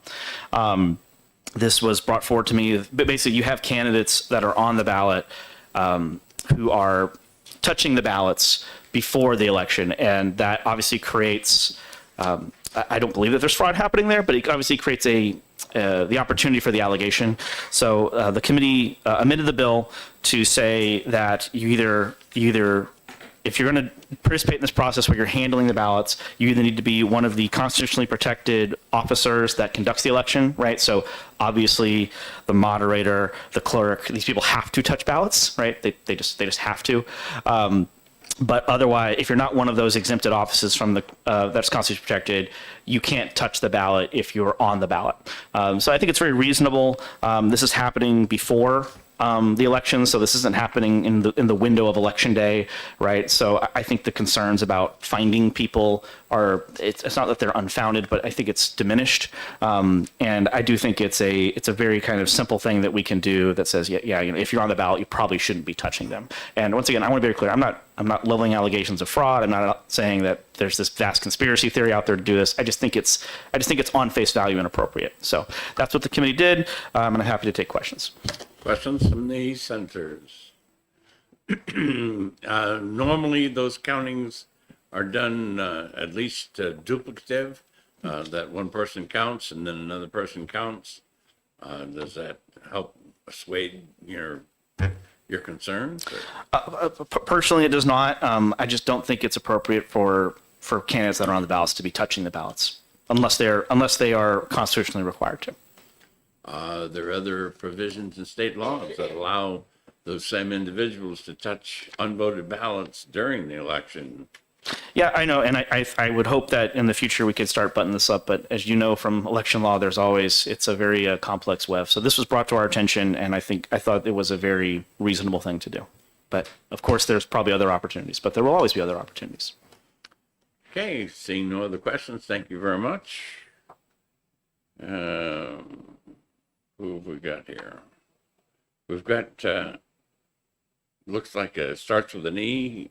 This was brought forward to me, but basically you have candidates that are on the ballot who are touching the ballots before the election, and that obviously creates, I don't believe that there's fraud happening there, but it obviously creates the opportunity for the allegation. So the committee amended the bill to say that you either if you're going to participate in this process where you're handling the ballots, you either need to be one of the constitutionally protected officers that conducts the election, right? So obviously the moderator, the clerk, these people have to touch ballots, right? They just have to. But otherwise, if you're not one of those exempted offices from the that's constitutionally protected, you can't touch the ballot if you're on the ballot. So I think it's very reasonable. This is happening before the election, so this isn't happening in the window of election day, right? So I think the concerns about finding people are, it's not that they're unfounded, but I think it's diminished. And I do think it's a very kind of simple thing that we can do that says, yeah, you know, if you're on the ballot, you probably shouldn't be touching them. And once again, I want to be very clear. I'm not leveling allegations of fraud. I'm not saying that there's this vast conspiracy theory out there to do this. I just think it's on face value inappropriate. So that's what the committee did. And I'm happy to take questions. Questions from the senators? Normally, those countings are done at least duplicative, that one person counts and then another person counts. Does that help assuage your concerns? Personally, it does not. I just don't think it's appropriate for candidates that are on the ballots to be touching the ballots unless they are constitutionally required to. There are other provisions in state laws that allow those same individuals to touch unvoted ballots during the election. Yeah, I know, and I would hope that in the future we could start buttoning this up. But as you know from election law, it's a very complex web. So this was brought to our attention, and I thought it was a very reasonable thing to do. But of course, there's probably other opportunities, but there will always be other opportunities. Okay, seeing no other questions, thank you very much. Who have we got here? We've got, looks like it starts with an E,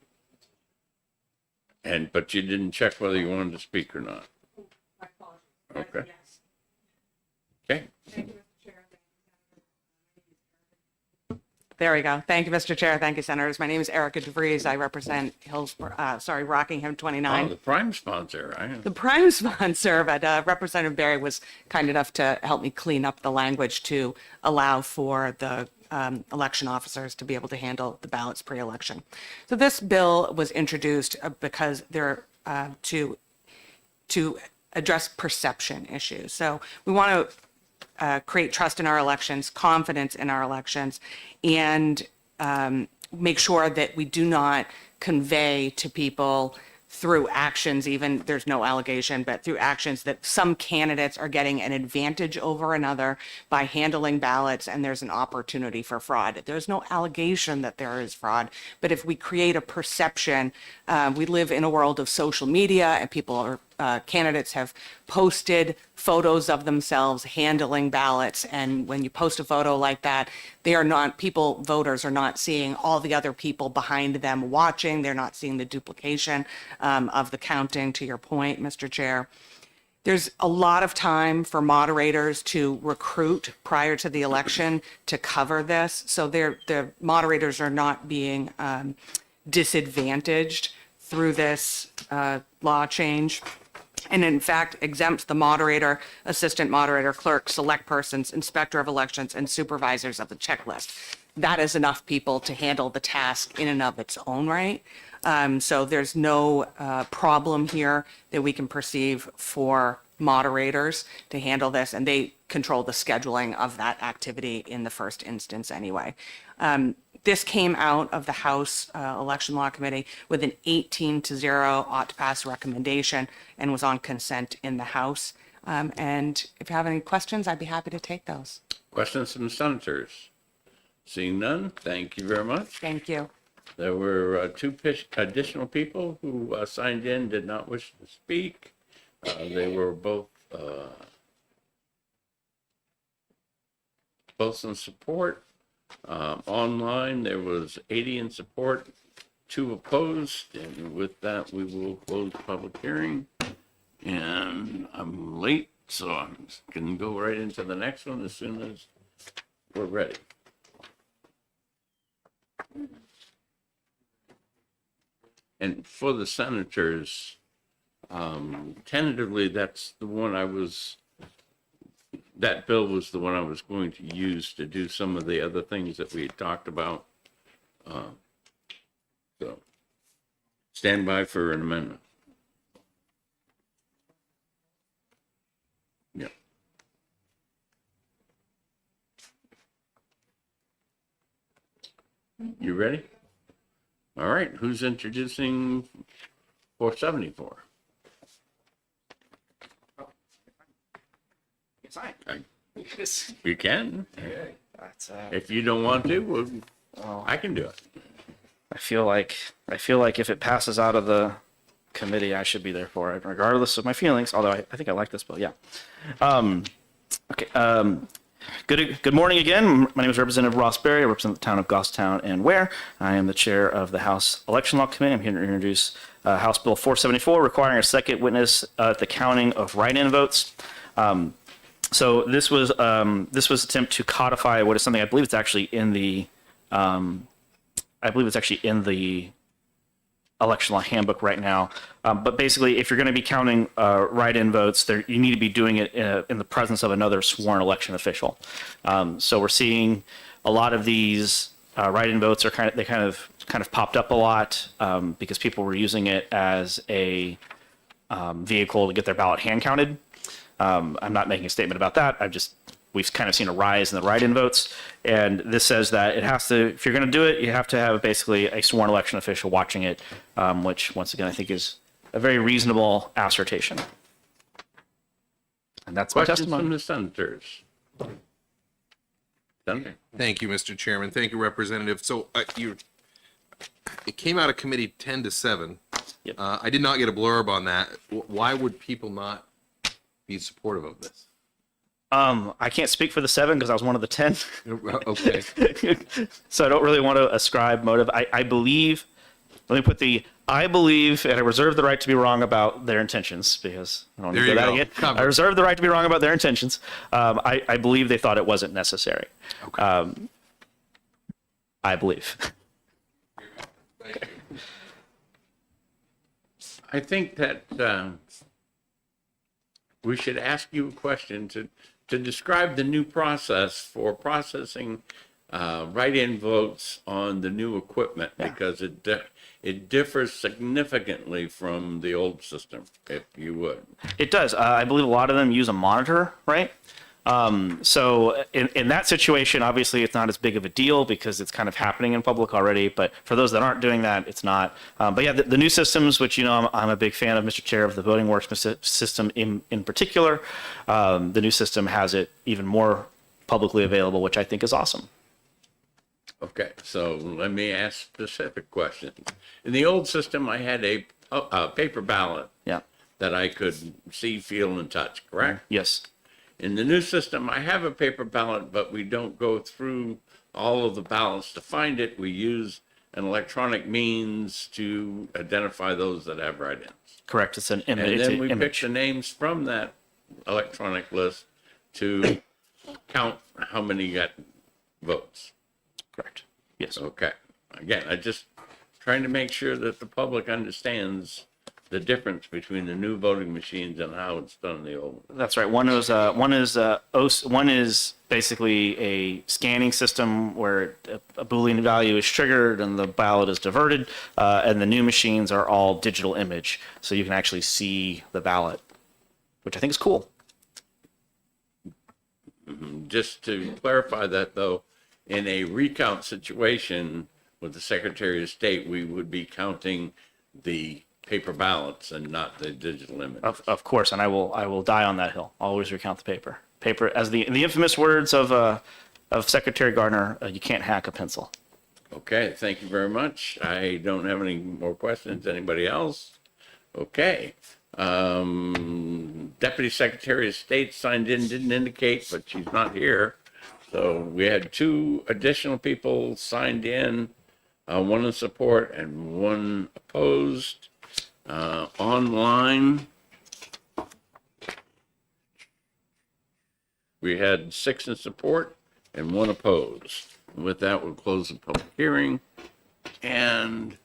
but you didn't check whether you wanted to speak or not. Okay. Okay. There we go. Thank you, Mr. Chair. Thank you, Senators. My name is Erica DeVries. I represent Rockingham 29. Oh, the prime sponsor. The prime sponsor, but Representative Berry was kind enough to help me clean up the language to allow for the election officers to be able to handle the ballots pre-election. So this bill was introduced because they're to address perception issues. So we want to create trust in our elections, confidence in our elections, and make sure that we do not convey to people through actions, even there's no allegation, but through actions that some candidates are getting an advantage over another by handling ballots, and there's an opportunity for fraud. There's no allegation that there is fraud, but if we create a perception, we live in a world of social media, and people are candidates have posted photos of themselves handling ballots. And when you post a photo like that, voters are not seeing all the other people behind them watching. They're not seeing the duplication of the counting, to your point, Mr. Chair. There's a lot of time for moderators to recruit prior to the election to cover this. So the moderators are not being disadvantaged through this law change. And in fact, exempts the moderator, assistant moderator, clerk, select persons, inspector of elections, and supervisors of the checklist. That is enough people to handle the task in and of its own right. So there's no problem here that we can perceive for moderators to handle this, and they control the scheduling of that activity in the first instance anyway. This came out of the House Election Law Committee with an 18-0 ought to pass recommendation and was on consent in the House. And if you have any questions, I'd be happy to take those. Questions from the senators? Seeing none, thank you very much. Thank you. There were two additional people who signed in, did not wish to speak. They were both in support. Online, there was 80 in support 2 opposed, and with that, we will close the public hearing. And I'm late, so I'm going to go right into the next one as soon as we're ready. And for the senators, tentatively, that's the one that bill was the one I was going to use to do some of the other things that we had talked about. So stand by for an amendment. Yeah. You ready? All right, who's introducing 474? You can. That's, If you don't want to, I can do it. I feel like if it passes out of the committee, I should be there for it, regardless of my feelings. Although I think I like this bill. Yeah. Okay. Good morning again. My name is Representative Ross Berry. I represent the town of Goffstown and Ware. I am the chair of the House Election Law Committee. I'm here to introduce House Bill 474, requiring a second witness at the counting of write-in votes. So this was an attempt to codify what is something I believe it's actually in the election law handbook right now. But basically, if you're going to be counting write-in votes, you need to be doing it in the presence of another sworn election official. So we're seeing a lot of these write-in votes are kind of popped up a lot because people were using it as a vehicle to get their ballot hand counted. I'm not making a statement about that. We've kind of seen a rise in the write-in votes, and this says that it has to, if you're going to do it, you have to have basically a sworn election official watching it, which once again I think is a very reasonable assertion. And that's my Questions testimony. from the senators? Senator? Thank you, Mr. Chairman. Thank you, Representative. So it came out of committee 10-7. Yep. I did not get a blurb on that. Why would people not be supportive of this? I can't speak for the 7 because I was one of the 10. Okay. So I don't really want to ascribe motive. I believe, and I reserve the right to be wrong about their intentions because I don't want to There do you that go. again. Covered. I reserve the right to be wrong about their intentions. I believe they thought it wasn't necessary. Okay. I believe. I think that we should ask you a question to describe the new process for processing write-in votes on the new equipment, because it differs significantly from the old system, if you would. It does. I believe a lot of them use a monitor, right? So in that situation, obviously it's not as big of a deal because it's kind of happening in public already. But for those that aren't doing that, it's not. But yeah, the new systems, which, I'm a big fan of, Mr. Chair, of the Voting Works system in particular. The new system has it even more publicly available, which I think is awesome. Okay, so let me ask specific questions. In the old system, I had a paper ballot Yeah. that I could see, feel, and touch, correct? Yes. In the new system, I have a paper ballot, but we don't go through all of the ballots to find it. We use an electronic means to identify those that have write-ins. Correct. It's an And image. then we pick the names from that electronic list to count how many got votes. Correct. Yes. Okay. Again, I just trying to make sure that the public understands the difference between the new voting machines and how it's done in the old. That's right. One is basically a scanning system where a Boolean value is triggered and the ballot is diverted, and the new machines are all digital image, so you can actually see the ballot, which I think is cool. Just to clarify that, though, in a recount situation with the Secretary of State, we would be counting the paper ballots and not the digital image. Of course, and I will die on that hill. Always recount the paper. Paper, as in the infamous words of Secretary Gardner, you can't hack a pencil. Okay, thank you very much. I don't have any more questions. Anybody else? Okay. Deputy Secretary of State signed in, didn't indicate, but she's not here. So we had 2 additional people signed in. one in support and one opposed. Online, we had 6 in support and 1 opposed. And with that, we'll close the public hearing. And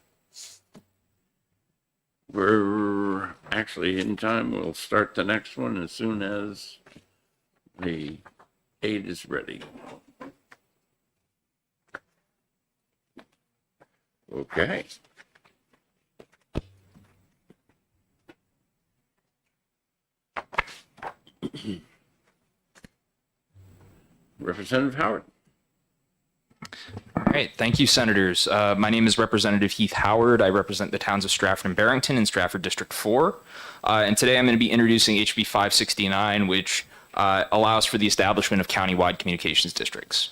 we're actually in time. We'll start the next one as soon as the aid is ready. Okay. Representative Howard. All right. Thank you, Senators. My name is Representative Heath Howard. I represent the towns of Stratford and Barrington in Stratford District 4. And today I'm going to be introducing HB 569, which allows for the establishment of countywide communications districts.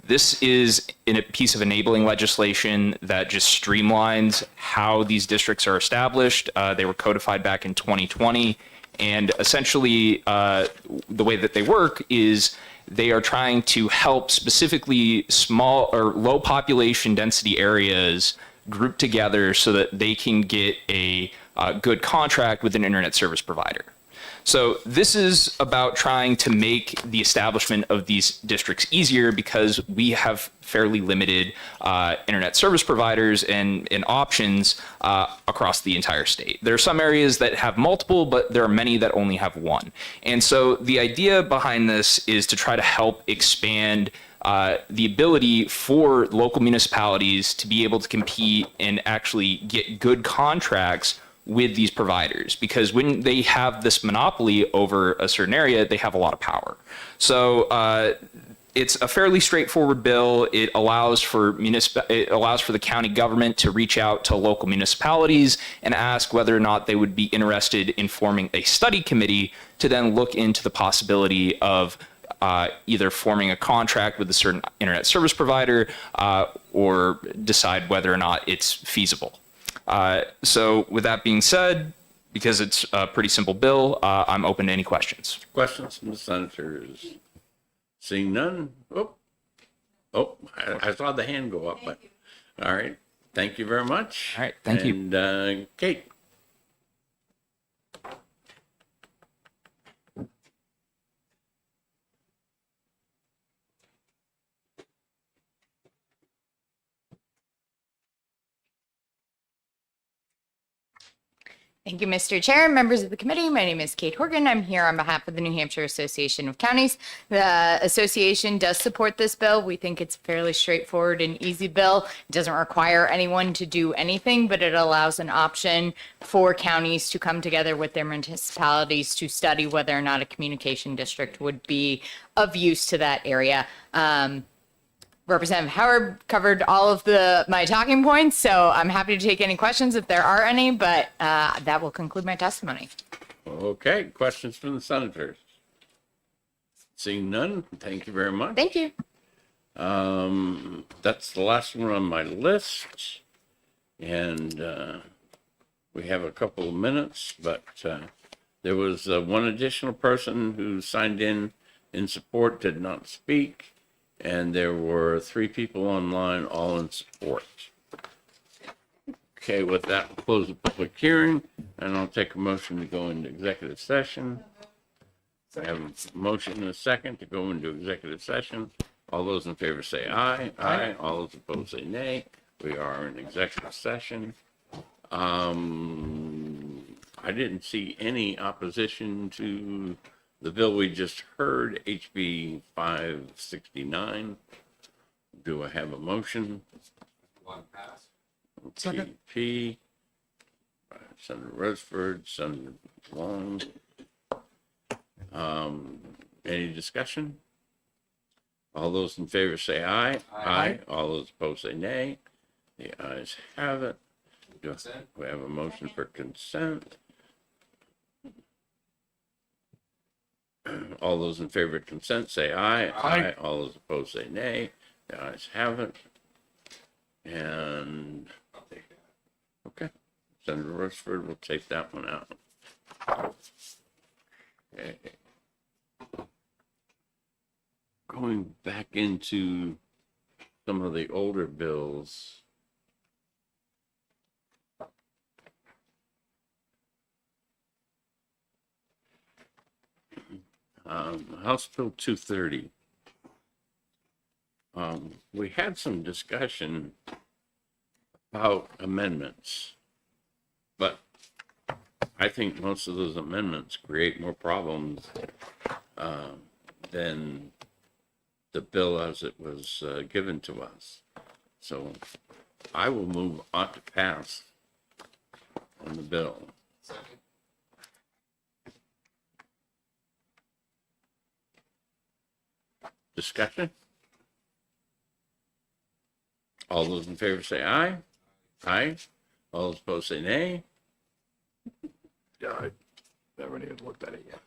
This is a piece of enabling legislation that just streamlines how these districts are established. They were codified back in 2020. And essentially, the way that they work is they are trying to help specifically small or low population density areas group together so that they can get a good contract with an internet service provider. So this is about trying to make the establishment of these districts easier because we have fairly limited internet service providers and options across the entire state. There are some areas that have multiple, but there are many that only have one. And so the idea behind this is to try to help expand the ability for local municipalities to be able to compete and actually get good contracts with these providers, because when they have this monopoly over a certain area, they have a lot of power. So it's a fairly straightforward bill. It allows for the county government to reach out to local municipalities and ask whether or not they would be interested in forming a study committee to then look into the possibility of either forming a contract with a certain internet service provider or decide whether or not it's feasible. So with that being said, because it's a pretty simple bill, I'm open to any questions. Questions from the senators? Seeing none? I saw the hand go up, but all right. Thank you very much. All right, thank you. And Kate. Thank you, Mr. Chair, members of the committee. My name is Kate Horgan. I'm here on behalf of the New Hampshire Association of Counties. The association does support this bill. We think it's a fairly straightforward and easy bill. It doesn't require anyone to do anything, but it allows an option for counties to come together with their municipalities to study whether or not a communication district would be of use to that area. Representative Howard covered all of my talking points, so I'm happy to take any questions if there are any, but that will conclude my testimony. Okay, questions from the senators? Seeing none, thank you very much. Thank you. That's the last one on my list. And we have a couple of minutes, but there was one additional person who signed in support, did not speak. And there were 3 people online, all in support. Okay, with that, we'll close the public hearing, and I'll take a motion to go into executive session. I have a motion and a second to go into executive session. All those in favor say aye. Aye. All those opposed say nay. We are in executive session. I didn't see any opposition to the bill we just heard, HB 569. Do I have a motion? Second. TP. Senator Roseford, Senator Long. Any discussion? All those in favor say aye. Aye. All those opposed say nay. The ayes have it. Do we have a motion for consent? All those in favor of consent say aye. Aye. All those opposed say nay. The ayes have it. And, okay, Senator Roseford will take that one out. Okay. Going back into some of the older bills, House Bill 230. We had some discussion about amendments, but I think most of those amendments create more problems than the bill as it was given to us. So I will move on to pass on the bill. Discussion? All those in favor say aye. Aye. All those opposed say nay. Yeah, I haven't even looked at it yet.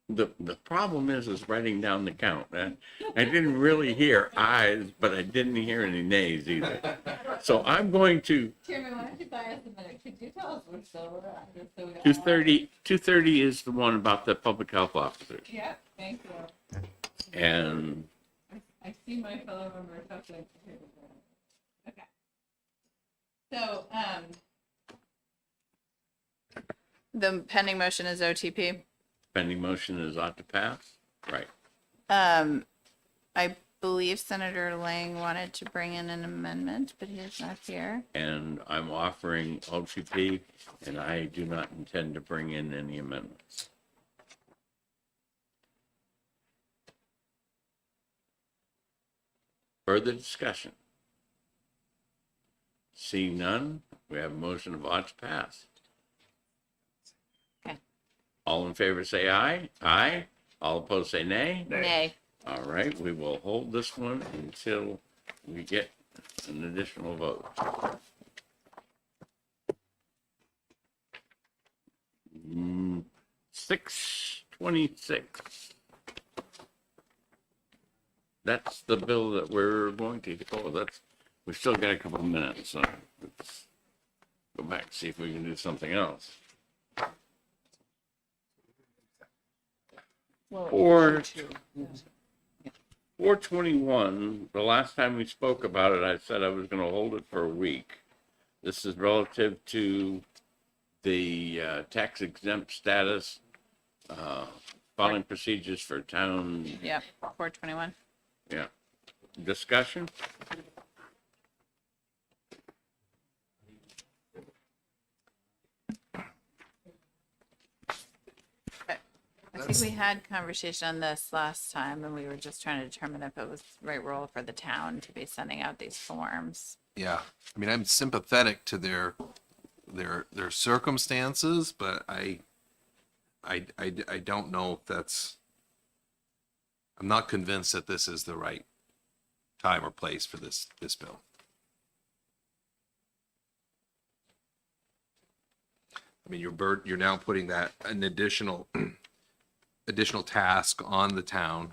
The problem is writing down the count. I didn't really hear ayes, but I didn't hear any nays either. So I'm going to. Chairman, why don't you buy us a minute? Could you tell us which bill we're on? Just so we don't 230 is the one about the public health officers. Yeah, thank you. And I see my fellow member talking. Okay. So, the pending motion is OTP. pending motion is ought to pass. Right. I believe Senator Lang wanted to bring in an amendment, but he is not here. And I'm offering OTP, and I do not intend to bring in any amendments. Further discussion? Seeing none, we have a motion of ought to pass. Okay. All in favor say aye. Aye. All opposed say nay. Nay. All right, we will hold this one until we get an additional vote. Mm, 626. That's the bill that we're going to go. We've still got a couple of minutes, so let's go back and see if we can do something else. Or 421, the last time we spoke about it, I said I was going to hold it for a week. This is relative to the tax exempt status, filing procedures for town. Yep, 421. Yeah. Discussion? I think we had conversation on this last time, and we were just trying to determine if it was the right role for the town to be sending out these forms. Yeah, I mean, I'm sympathetic to their circumstances, but I don't know if that's. I'm not convinced that this is the right time or place for this bill. I mean, you're now putting that an additional task on the town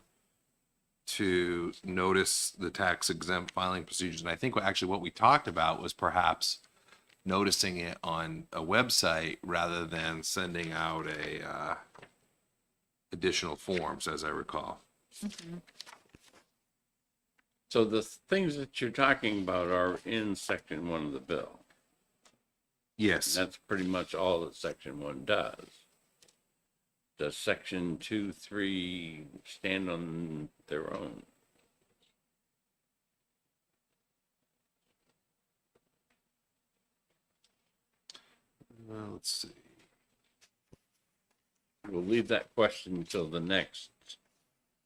to notice the tax exempt filing procedures. And I think actually what we talked about was perhaps noticing it on a website rather than sending out additional forms, as I recall. Mm-hmm. So the things that you're talking about are in section 1 of the bill. Yes. That's pretty much all that section 1 does. Does section 2, 3 stand on their own? Let's see. We'll leave that question until the next,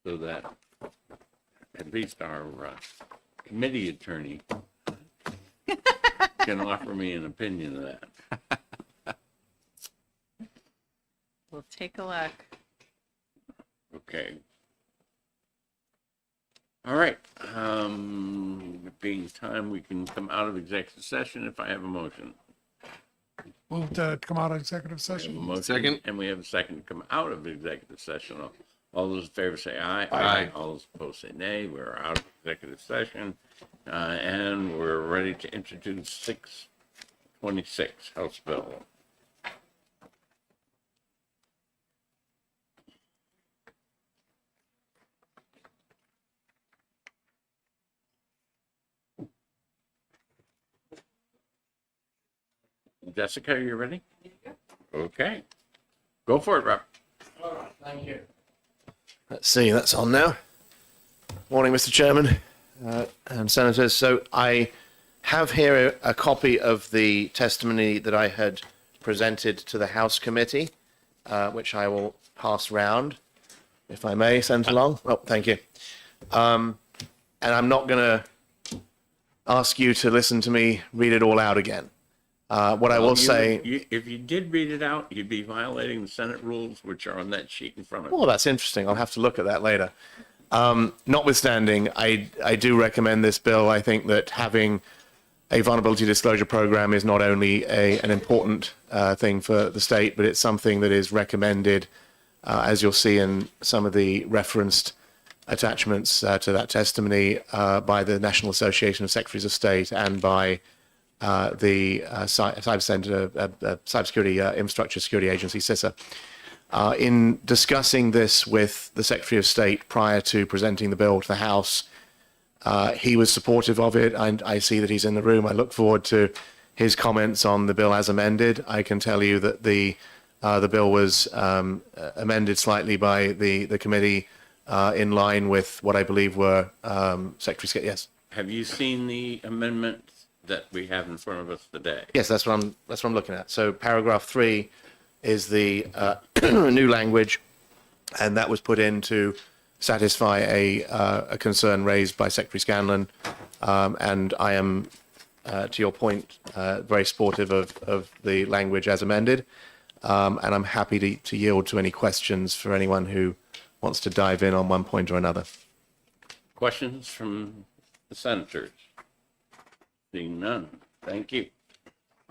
so that at least our committee attorney can offer me an opinion of that. We'll take a look. Okay. All right. Being time, we can come out of executive session if I have a motion. Move to come out of executive We have a session. motion, Second. and we have a second to come out of executive session. All those in favor say aye. Aye. All those opposed say nay. We're out of executive session, and we're ready to introduce 626 House Bill. Jessica, are you ready? Okay. Go for it, Rob. Let's see, that's on now. Morning, Mr. Chairman and Senators. So I have here a copy of the testimony that I had presented to the House Committee, which I will pass round, if I may, send along. Oh, thank you. And I'm not going to ask you to listen to me read it all out again. What I will say... If you did read it out, you'd be violating the Senate rules, which are on that sheet in front of you. Well, that's interesting. I'll have to look at that later. Notwithstanding, I do recommend this bill. I think that having a vulnerability disclosure program is not only an important thing for the state, but it's something that is recommended, as you'll see in some of the referenced attachments to that testimony, by the National Association of Secretaries of State and by the Cyber Center, Cybersecurity Infrastructure Security Agency, CISA. In discussing this with the Secretary of State prior to presenting the bill to the House, he was supportive of it. I see that he's in the room. I look forward to his comments on the bill as amended. I can tell you that the bill was amended slightly by the committee in line with what I believe were Secretary State. Yes. Have you seen the amendment that we have in front of us today? Yes, that's what I'm looking at. So paragraph 3 is the new language, and that was put in to satisfy a concern raised by Secretary Scanlon, and I am, to your point, very supportive of the language as amended, and I'm happy to yield to any questions for anyone who wants to dive in on one point or another. Questions from the senators? Seeing none. Thank you.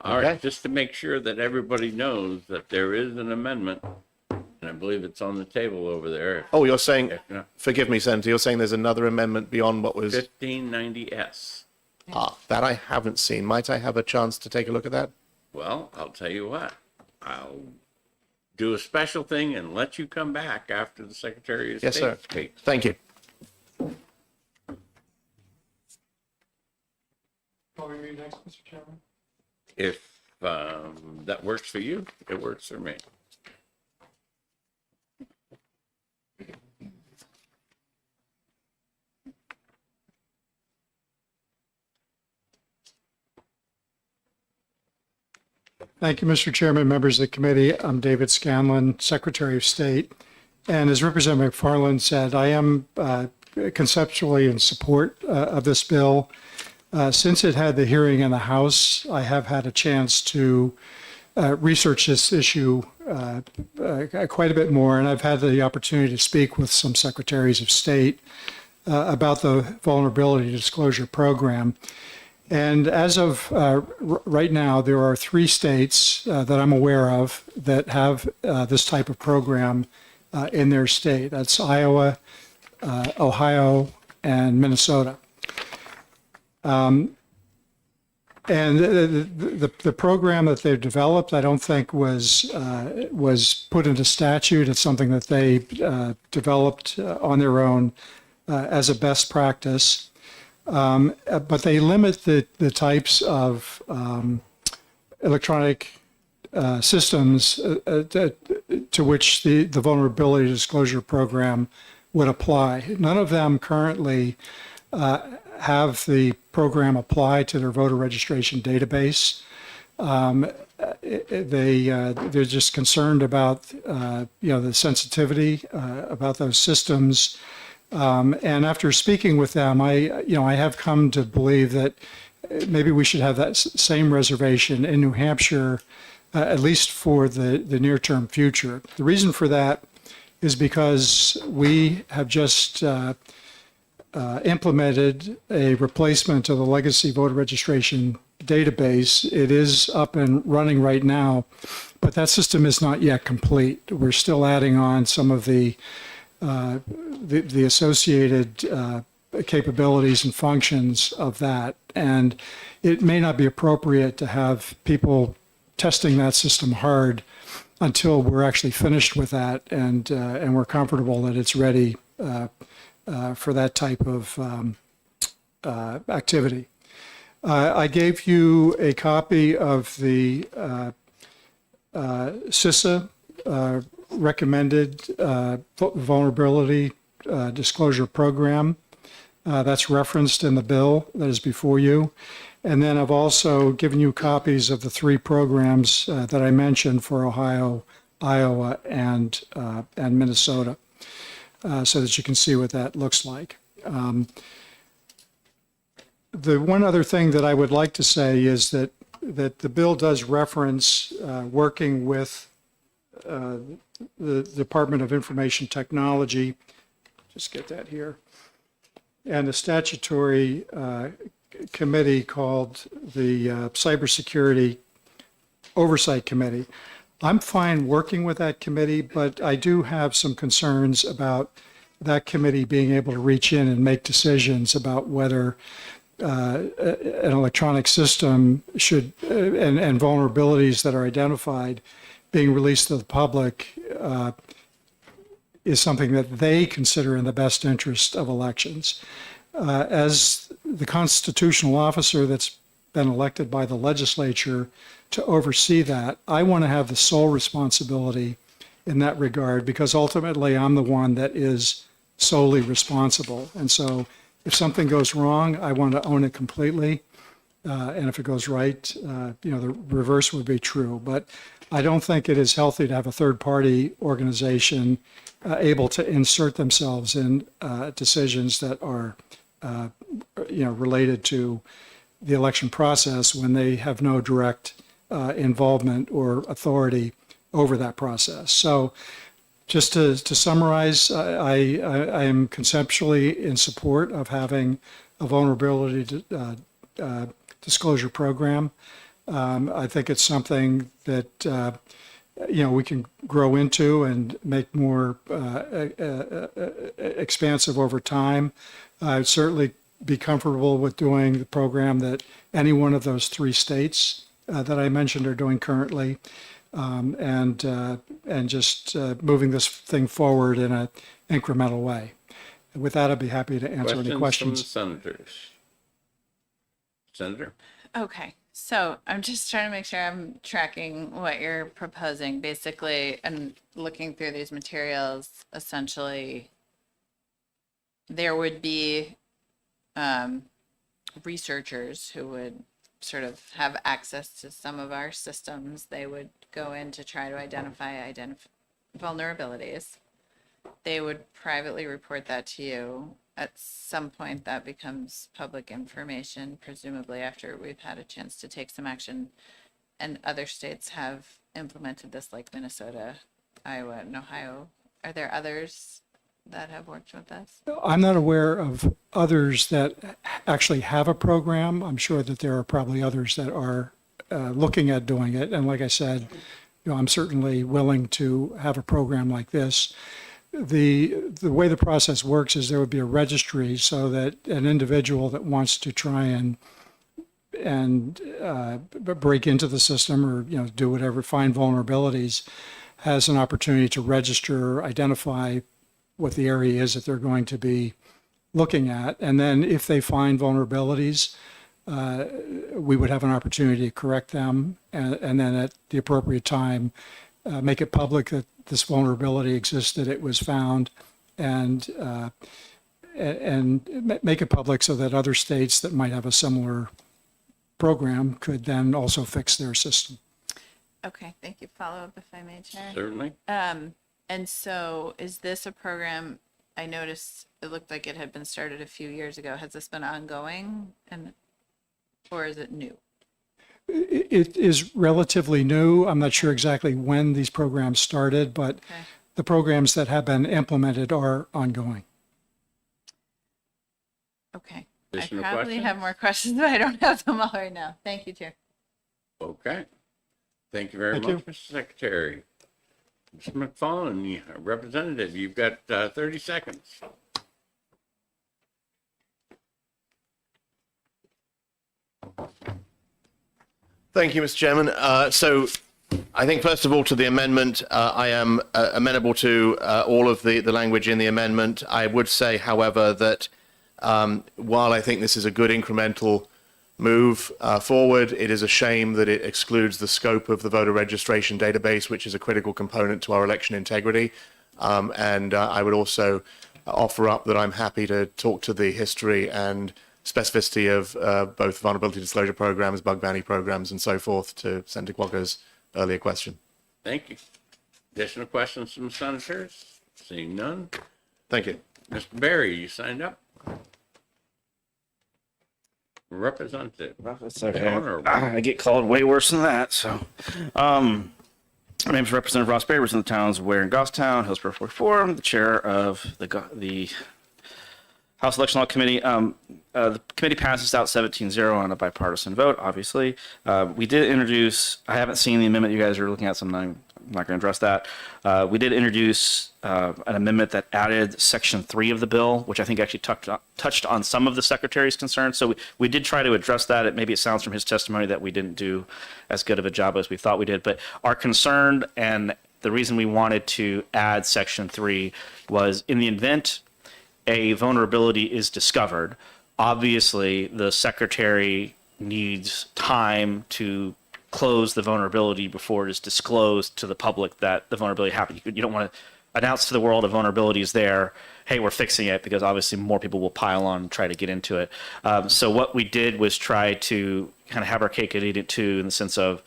All right, just to make sure that everybody knows that there is an amendment, and I believe it's on the table over there. Oh, you're saying, forgive me, Senator, you're saying there's another amendment beyond what was... 1590S. That I haven't seen. Might I have a chance to take a look at that? Well, I'll tell you what. I'll do a special thing and let you come back after the Secretary of State. Yes, sir. Speaks. Thank you. Next, Mr. Chairman. If that works for you, it works for me. Thank you, Mr. Chairman, members of the committee. I'm David Scanlon, Secretary of State. And as Representative McFarland said, I am conceptually in support of this bill. Since it had the hearing in the House, I have had a chance to research this issue quite a bit more, and I've had the opportunity to speak with some secretaries of state about the Vulnerability Disclosure Program. And as of right now, there are 3 states that I'm aware of that have this type of program in their state. That's Iowa, Ohio, and Minnesota. And the program that they've developed, I don't think was put into statute. It's something that they developed on their own as a best practice. But they limit the types of electronic systems to which the Vulnerability Disclosure Program would apply. None of them currently have the program apply to their voter registration database. They're just concerned about the sensitivity about those systems. And after speaking with them, I have come to believe that maybe we should have that same reservation in New Hampshire, at least for the near-term future. The reason for that is because we have just implemented a replacement of the legacy voter registration database. It is up and running right now, but that system is not yet complete. We're still adding on some of the associated capabilities and functions of that, and it may not be appropriate to have people testing that system hard until we're actually finished with that and we're comfortable that it's ready for that type of activity. I gave you a copy of the CISA recommended vulnerability disclosure program. That's referenced in the bill that is before you. And then I've also given you copies of the 3 programs that I mentioned for Ohio, Iowa, and Minnesota, so that you can see what that looks like. The one other thing that I would like to say is that the bill does reference working with the Department of Information Technology. Just get that here. And a statutory committee called the Cybersecurity Oversight Committee. I'm fine working with that committee, but I do have some concerns about that committee being able to reach in and make decisions about whether an electronic system should, and vulnerabilities that are identified being released to the public is something that they consider in the best interest of elections. As the constitutional officer that's been elected by the legislature to oversee that, I want to have the sole responsibility in that regard, because ultimately I'm the one that is solely responsible. And so if something goes wrong, I want to own it completely. And if it goes right, the reverse would be true. But I don't think it is healthy to have a third-party organization able to insert themselves in decisions that are, related to the election process when they have no direct involvement or authority over that process. So just to summarize, I am conceptually in support of having a vulnerability disclosure program. I think it's something that we can grow into and make more expansive over time. I'd certainly be comfortable with doing the program that any one of those 3 states that I mentioned are doing currently, and just moving this thing forward in an incremental way. With that, I'd be happy to answer any questions. From the senators. Senator? Okay, so I'm just trying to make sure I'm tracking what you're proposing, basically, and looking through these materials, essentially, there would be researchers who would sort of have access to some of our systems. They would go in to try to identify vulnerabilities. They would privately report that to you. At some point, that becomes public information, presumably after we've had a chance to take some action. And other states have implemented this, like Minnesota, Iowa, and Ohio. Are there others that have worked with us? I'm not aware of others that actually have a program. I'm sure that there are probably others that are looking at doing it. And like I said, I'm certainly willing to have a program like this. The way the process works is there would be a registry so that an individual that wants to try and break into the system or do whatever, find vulnerabilities, has an opportunity to register, identify what the area is that they're going to be looking at, and then if they find vulnerabilities, we would have an opportunity to correct them, and then at the appropriate time make it public that this vulnerability existed, it was found, and make it public so that other states that might have a similar program could then also fix their system. Okay, thank you. Follow up if I may, Chair. Certainly. And so is this a program, I noticed it looked like it had been started a few years ago. Has this been ongoing or is it new? It is relatively new. I'm not sure exactly when these programs started, but Okay. the programs that have been implemented are ongoing. Okay. Additional I probably questions? have more questions, but I don't have them all right now. Thank you, Chair. Okay. Thank you very Thank much, you. Mr. Secretary. Mr. McFarland, Representative, you've got 30 seconds. Thank you, Mr. Chairman. So I think, first of all, to the amendment, I am amenable to all of the language in the amendment. I would say, however, that while I think this is a good incremental move forward. It is a shame that it excludes the scope of the voter registration database, which is a critical component to our election integrity. And I would also offer up that I'm happy to talk to the history and specificity of both vulnerability disclosure programs, bug bounty programs, and so forth to Senator Quokka's earlier question. Thank you. Additional questions from senators? Seeing none. Thank you. Mr. Barry, you signed up? Representative. That's okay. Honorable. I get called way worse than that. So, my name is Representative Ross Berry, represent the towns of Ware and Goffstown, Hillsborough 44. I'm the chair of the House Election Law Committee. The committee passes out 17-0 on a bipartisan vote, obviously. We did introduce, I haven't seen the amendment you guys are looking at, so I'm not going to address that. We did introduce an amendment that added Section 3 of the bill, which I think actually touched on some of the Secretary's concerns. So we did try to address that. Maybe it sounds from his testimony that we didn't do as good of a job as we thought we did. But our concern and the reason we wanted to add Section 3 was in the event a vulnerability is discovered, obviously the Secretary needs time to close the vulnerability before it is disclosed to the public that the vulnerability happened. You don't want to announce to the world a vulnerability is there, hey, we're fixing it, because obviously more people will pile on and try to get into it. So what we did was try to kind of have our cake and eat it too, in the sense of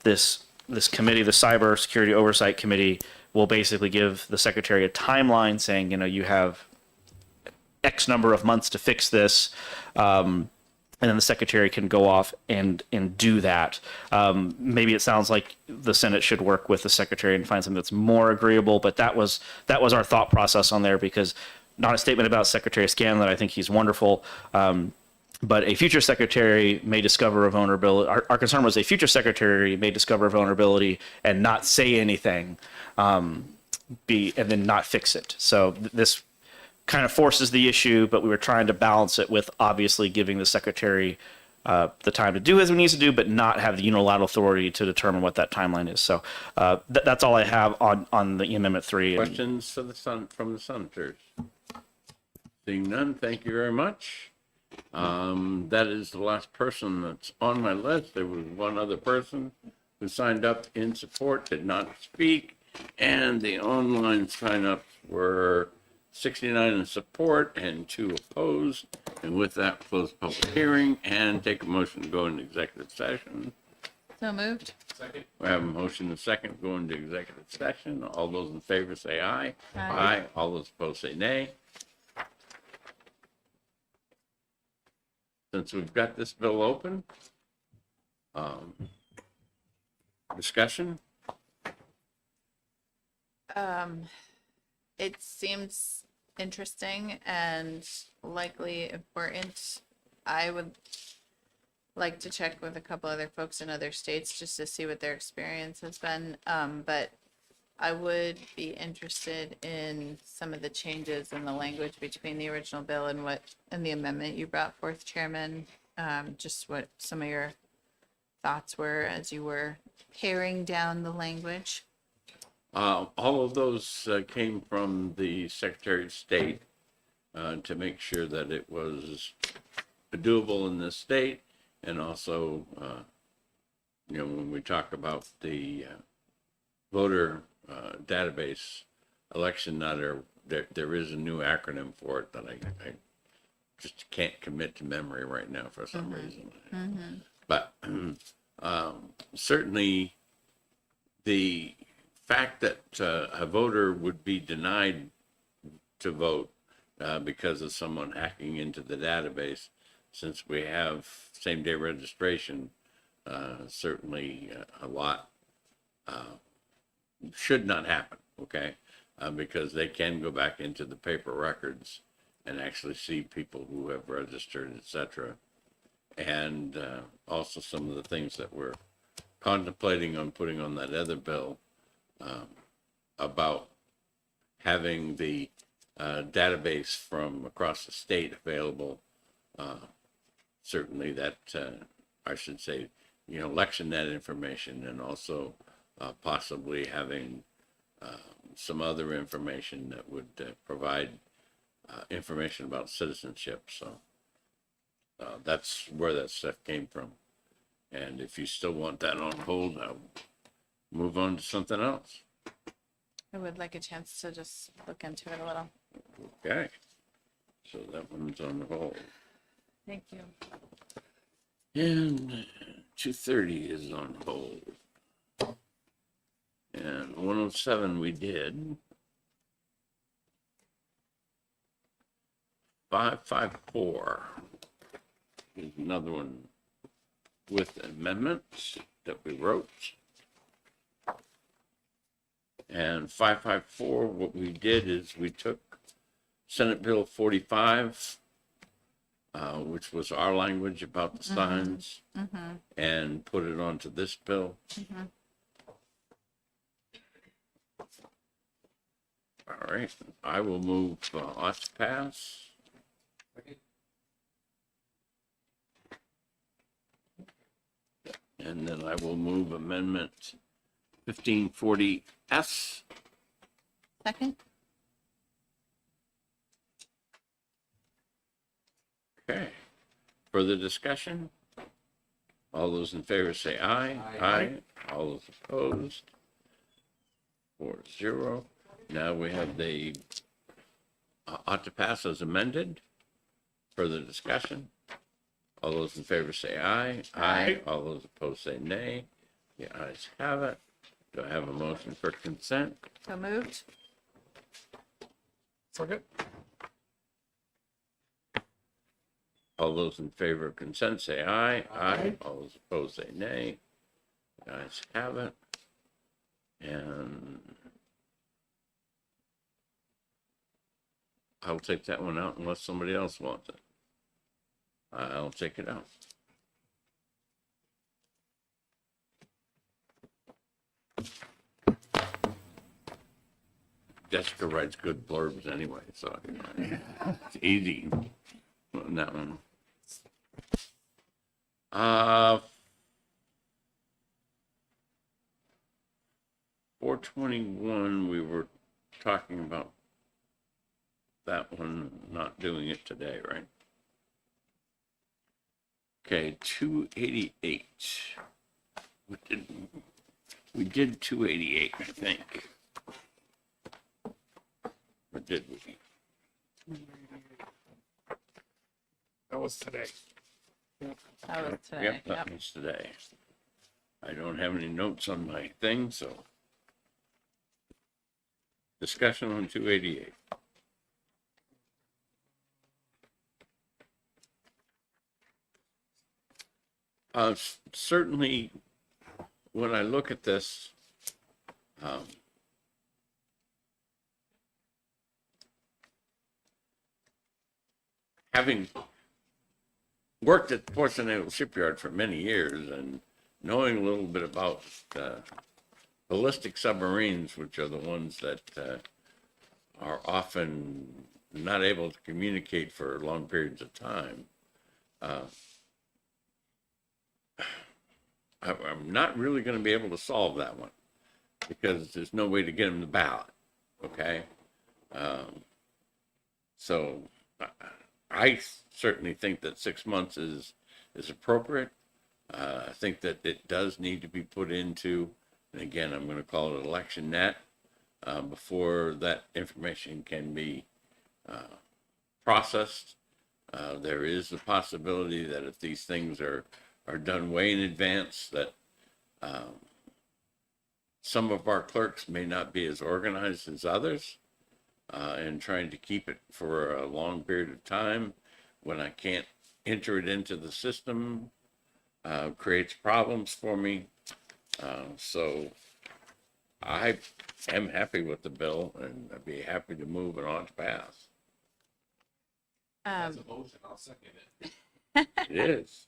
this committee, the Cyber Security Oversight Committee, will basically give the Secretary a timeline saying, you have X number of months to fix this. And then the Secretary can go off and do that. Maybe it sounds like the Senate should work with the Secretary and find something that's more agreeable, but that was our thought process on there, because not a statement about Secretary Scanlon, I think he's wonderful, but a future Secretary may discover a vulnerability. Our concern was a future Secretary may discover a vulnerability and not say anything, and then not fix it. So this kind of forces the issue, but we were trying to balance it with obviously giving the Secretary the time to do as he needs to do, but not have the unilateral authority to determine what that timeline is. So that's all I have on the Amendment 3. Questions from the senators? Seeing none, thank you very much. That is the last person that's on my list. There was one other person who signed up in support, did not speak, and the online sign-ups were 69 in support and 2 opposed. And with that, close the public hearing and take a motion to go into executive session. So moved. We have a motion and a second to go into executive session. All those in favor say aye. Aye. All those opposed say nay. Since we've got this bill open, discussion? It seems interesting and likely important. I would like to check with a couple other folks in other states just to see what their experience has been. But I would be interested in some of the changes in the language between the original bill and the amendment you brought forth, Chairman. Just what some of your thoughts were as you were paring down the language. All of those came from the Secretary of State to make sure that it was doable in this state. And also, when we talk about the voter database election nutter, there is a new acronym for it that I just can't commit to memory right now for some reason. But certainly the fact that a voter would be denied to vote because of someone hacking into the database, since we have same-day registration, certainly a lot should not happen, okay? Because they can go back into the paper records and actually see people who have registered, etc. And also some of the things that we're contemplating on putting on that other bill about having the database from across the state available. Certainly that, I should say, election net information, and also possibly having some other information that would provide information about citizenship. So That's where that stuff came from. And if you still want that on hold, I'll move on to something else. I would like a chance to just look into it a little. Okay. So that one's on hold. Thank you. And 230 is on hold. And 107 we did. 554 is another one with amendments that we wrote. And 554, what we did is we took Senate Bill 45, which was our language about the signs, and put it onto this bill. All right, I will move ought to pass. And then I will move amendment 1540S. Second? Okay. Further discussion? All those in favor say aye. Aye. All those opposed? 4-0. Now we have the ought to pass as amended. Further discussion? All those in favor say aye. Aye. All those opposed say nay. The ayes have it. Do I have a motion for consent? So moved? Second? All those in favor of consent say aye. Aye. All those opposed say nay. The ayes have it. And I'll take that one out unless somebody else wants it. I'll take it out. Jessica writes good blurbs anyway, so it's easy on that one. 421, we were talking about that one, not doing it today, right? Okay, 288. We did 288, I think. Or did we? That was today. That was today. Yep, that was today. I don't have any notes on my thing, so. Discussion on 288. Certainly, when I look at this, having worked at Portsmouth Naval Shipyard for many years and knowing a little bit about ballistic submarines, which are the ones that are often not able to communicate for long periods of time, I'm not really going to be able to solve that one because there's no way to get them to ballot. Okay. So I certainly think that 6 months is appropriate. I think that it does need to be put into, and again, I'm going to call it election net, before that information can be processed. There is a possibility that if these things are done way in advance, that some of our clerks may not be as organized as others, and trying to keep it for a long period of time when I can't enter it into the system creates problems for me. So I am happy with the bill, and I'd be happy to move it on to pass. As a motion, I'll second it. It is.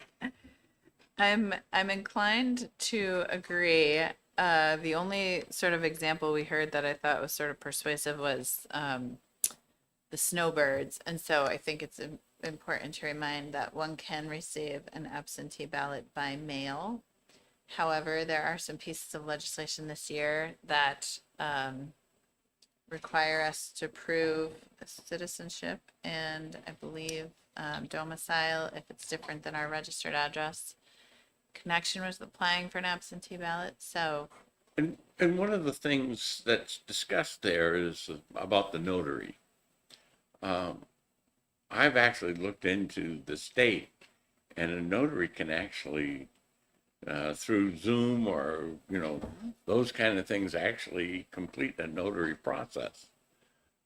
I'm inclined to agree. The only sort of example we heard that I thought was sort of persuasive was the snowbirds. And so I think it's important to remind that one can receive an absentee ballot by mail. However, there are some pieces of legislation this year that require us to prove citizenship and I believe domicile if it's different than our registered address. Connection with applying for an absentee ballot. So And one of the things that's discussed there is about the notary. I've actually looked into the state, and a notary can actually, through Zoom or, those kind of things, actually complete a notary process.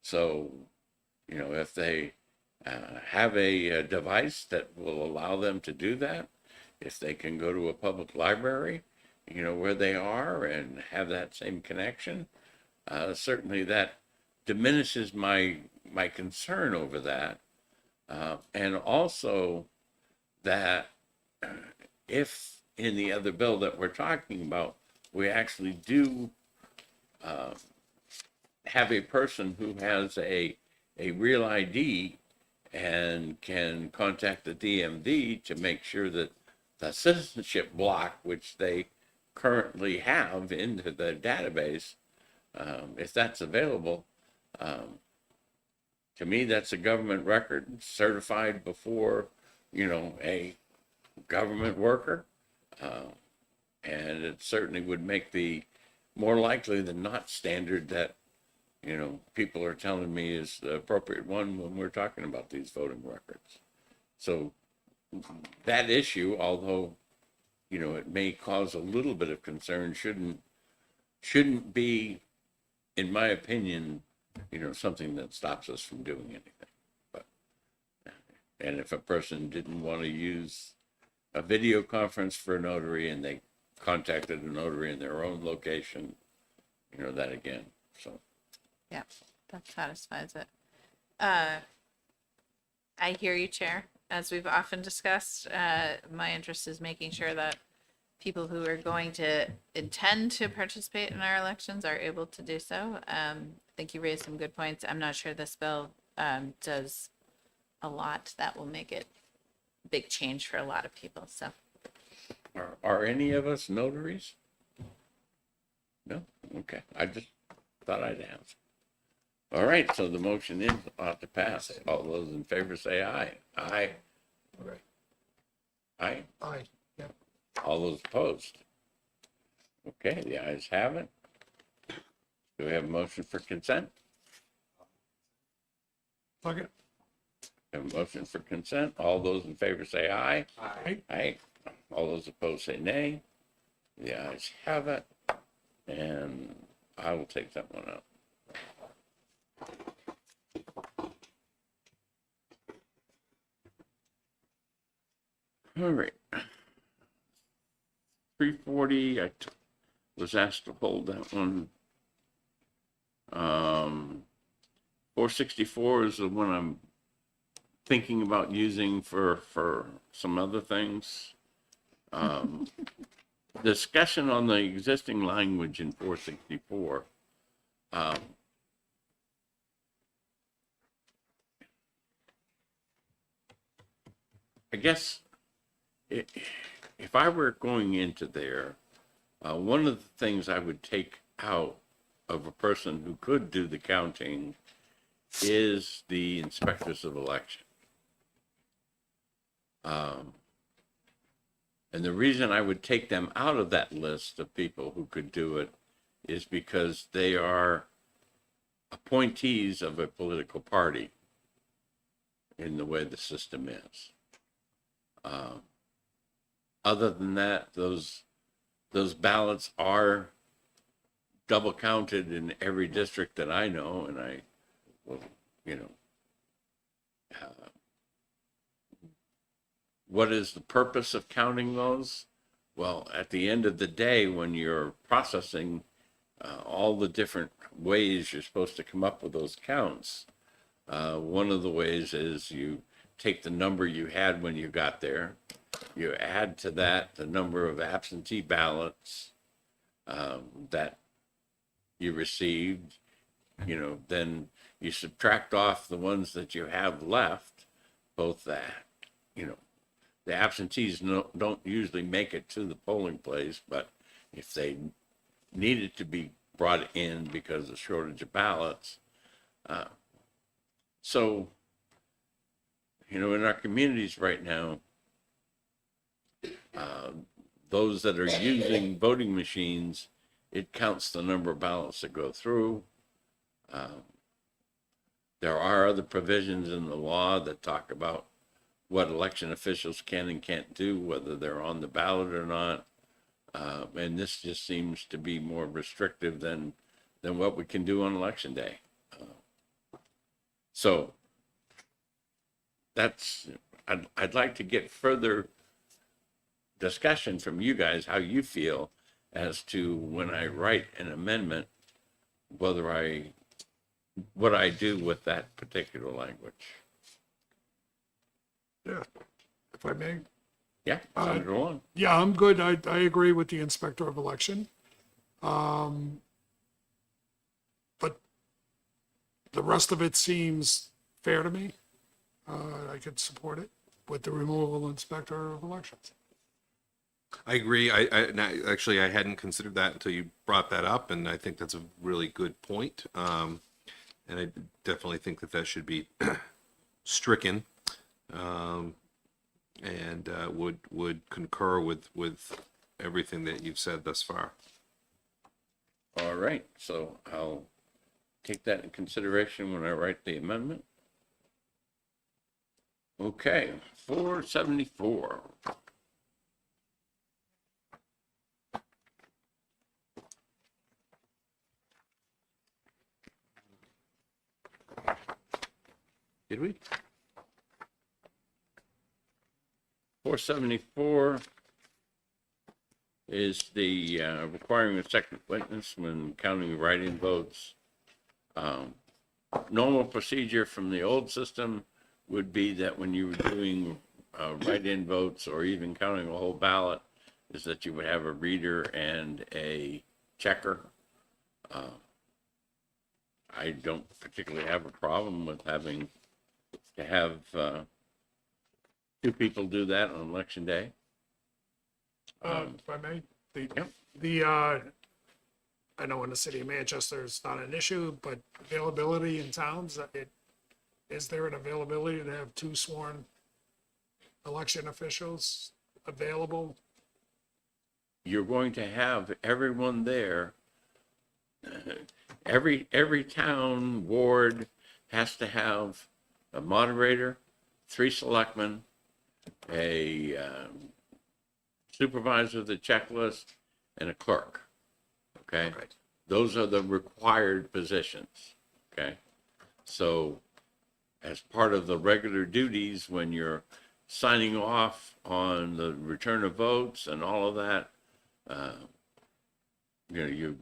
So, if they have a device that will allow them to do that, if they can go to a public library, where they are and have that same connection, certainly that diminishes my concern over that. And also that if in the other bill that we're talking about, we actually do have a person who has a real ID and can contact the DMV to make sure that the citizenship block, which they currently have into the database, if that's available, to me, that's a government record certified before, a government worker. And it certainly would make the more likely than not standard that, people are telling me is the appropriate one when we're talking about these voting records. So that issue, although, it may cause a little bit of concern, shouldn't be, in my opinion, something that stops us from doing anything. But, and if a person didn't want to use a video conference for a notary and they contacted a notary in their own location, that again, so. yeah, that satisfies it. I hear you, Chair. As we've often discussed, my interest is making sure that people who are going to intend to participate in our elections are able to do so. I think you raised some good points. I'm not sure this bill does a lot that will make it a big change for a lot of people. So, Are any of us notaries? No? Okay. I just thought I'd ask. All right, so the motion is ought to pass. All those in favor say aye. Aye. Aye. Aye. Yeah. All those opposed? Okay, the ayes have it. Do we have a motion for consent? Second. Have a motion for consent. All those in favor say aye. Aye. Aye. All those opposed say nay. The ayes have it. And I will take that one out. All right. 340, was asked to hold that one. 464 is the one I'm thinking about using for some other things. Discussion on the existing language in 464. I guess if I were going into there, one of the things I would take out of a person who could do the counting is the inspectors of election. And the reason I would take them out of that list of people who could do it is because they are appointees of a political party in the way the system is. Other than that, those ballots are double counted in every district that I know, and I will, what is the purpose of counting those? Well, at the end of the day, when you're processing all the different ways you're supposed to come up with those counts, one of the ways is you take the number you had when you got there, you add to that the number of absentee ballots that you received, then you subtract off the ones that you have left, both that, the absentees don't usually make it to the polling place, but if they needed to be brought in because of shortage of ballots. So, you know, in our communities right now, those that are using voting machines, it counts the number of ballots that go through. There are other provisions in the law that talk about what election officials can and can't do, whether they're on the ballot or not. And this just seems to be more restrictive than what we can do on election day. So that's, I'd like to get further discussion from you guys, how you feel as to when I write an amendment, what I do with that particular language. Yeah, if I may. Yeah, Senator Long. Yeah, I'm good. I agree with the inspector of election. But the rest of it seems fair to me. I could support it with the removal of inspector of elections. I agree. Actually, I hadn't considered that until you brought that up, and I think that's a really good point. And I definitely think that should be stricken, and would concur with everything that you've said thus far. All right, so I'll take that in consideration when I write the amendment. Okay, 474. Did we? 474 is the requiring a second witness when counting write-in votes. Normal procedure from the old system would be that when you were doing write-in votes or even counting a whole ballot, is that you would have a reader and a checker. I don't particularly have a problem with having to have two people do that on election day. If I may, I know in the city of Manchester, it's not an issue, but availability in towns, is there an availability to have two sworn election officials available? You're going to have everyone there. Every town ward has to have a moderator, 3 selectmen, a supervisor of the checklist, and a clerk. Okay? Right. Those are the required positions. Okay? So as part of the regular duties, when you're signing off on the return of votes and all of that, you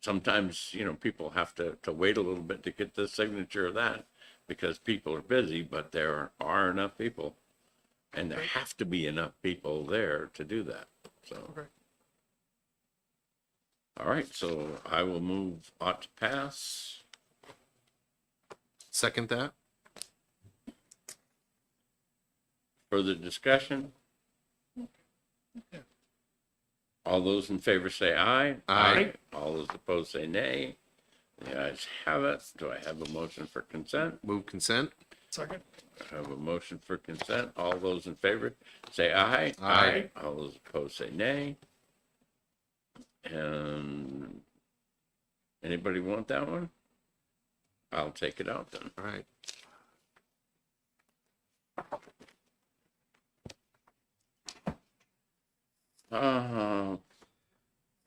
sometimes, people have to wait a little bit to get the signature of that because people are busy, but there are enough people and there have to be enough people there to do that. So, Okay. All right, so I will move ought to pass. Second that. Further discussion? All those in favor say aye. Aye. All those opposed say nay. The ayes have it. Do I have a motion for consent? Move consent. Second? I have a motion for consent. All those in favor say aye. Aye. All those opposed say nay. And anybody want that one? I'll take it out then. All right. Uh,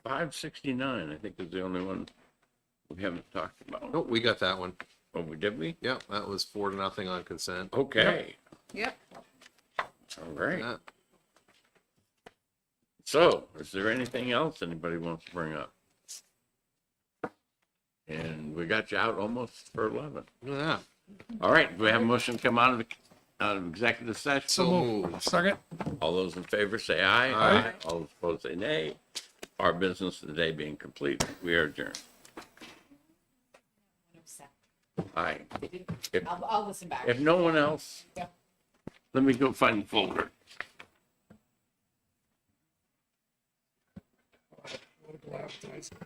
569, I think is the only one we haven't talked about. Oh, we got that one. Oh, did we? Yeah, that was 4-0 on consent. Okay, Yep. all right. Yeah. So, is there anything else anybody wants to bring up? And we got you out almost for 11. Yeah. All right, do we have a motion to come out of executive session? So moved. Second? All those in favor say aye. Aye. All those opposed say nay. Our business of the day being complete, we are adjourned. Aye. I'll listen back. If no one else, Yeah. let me go find the folder. Political advertising.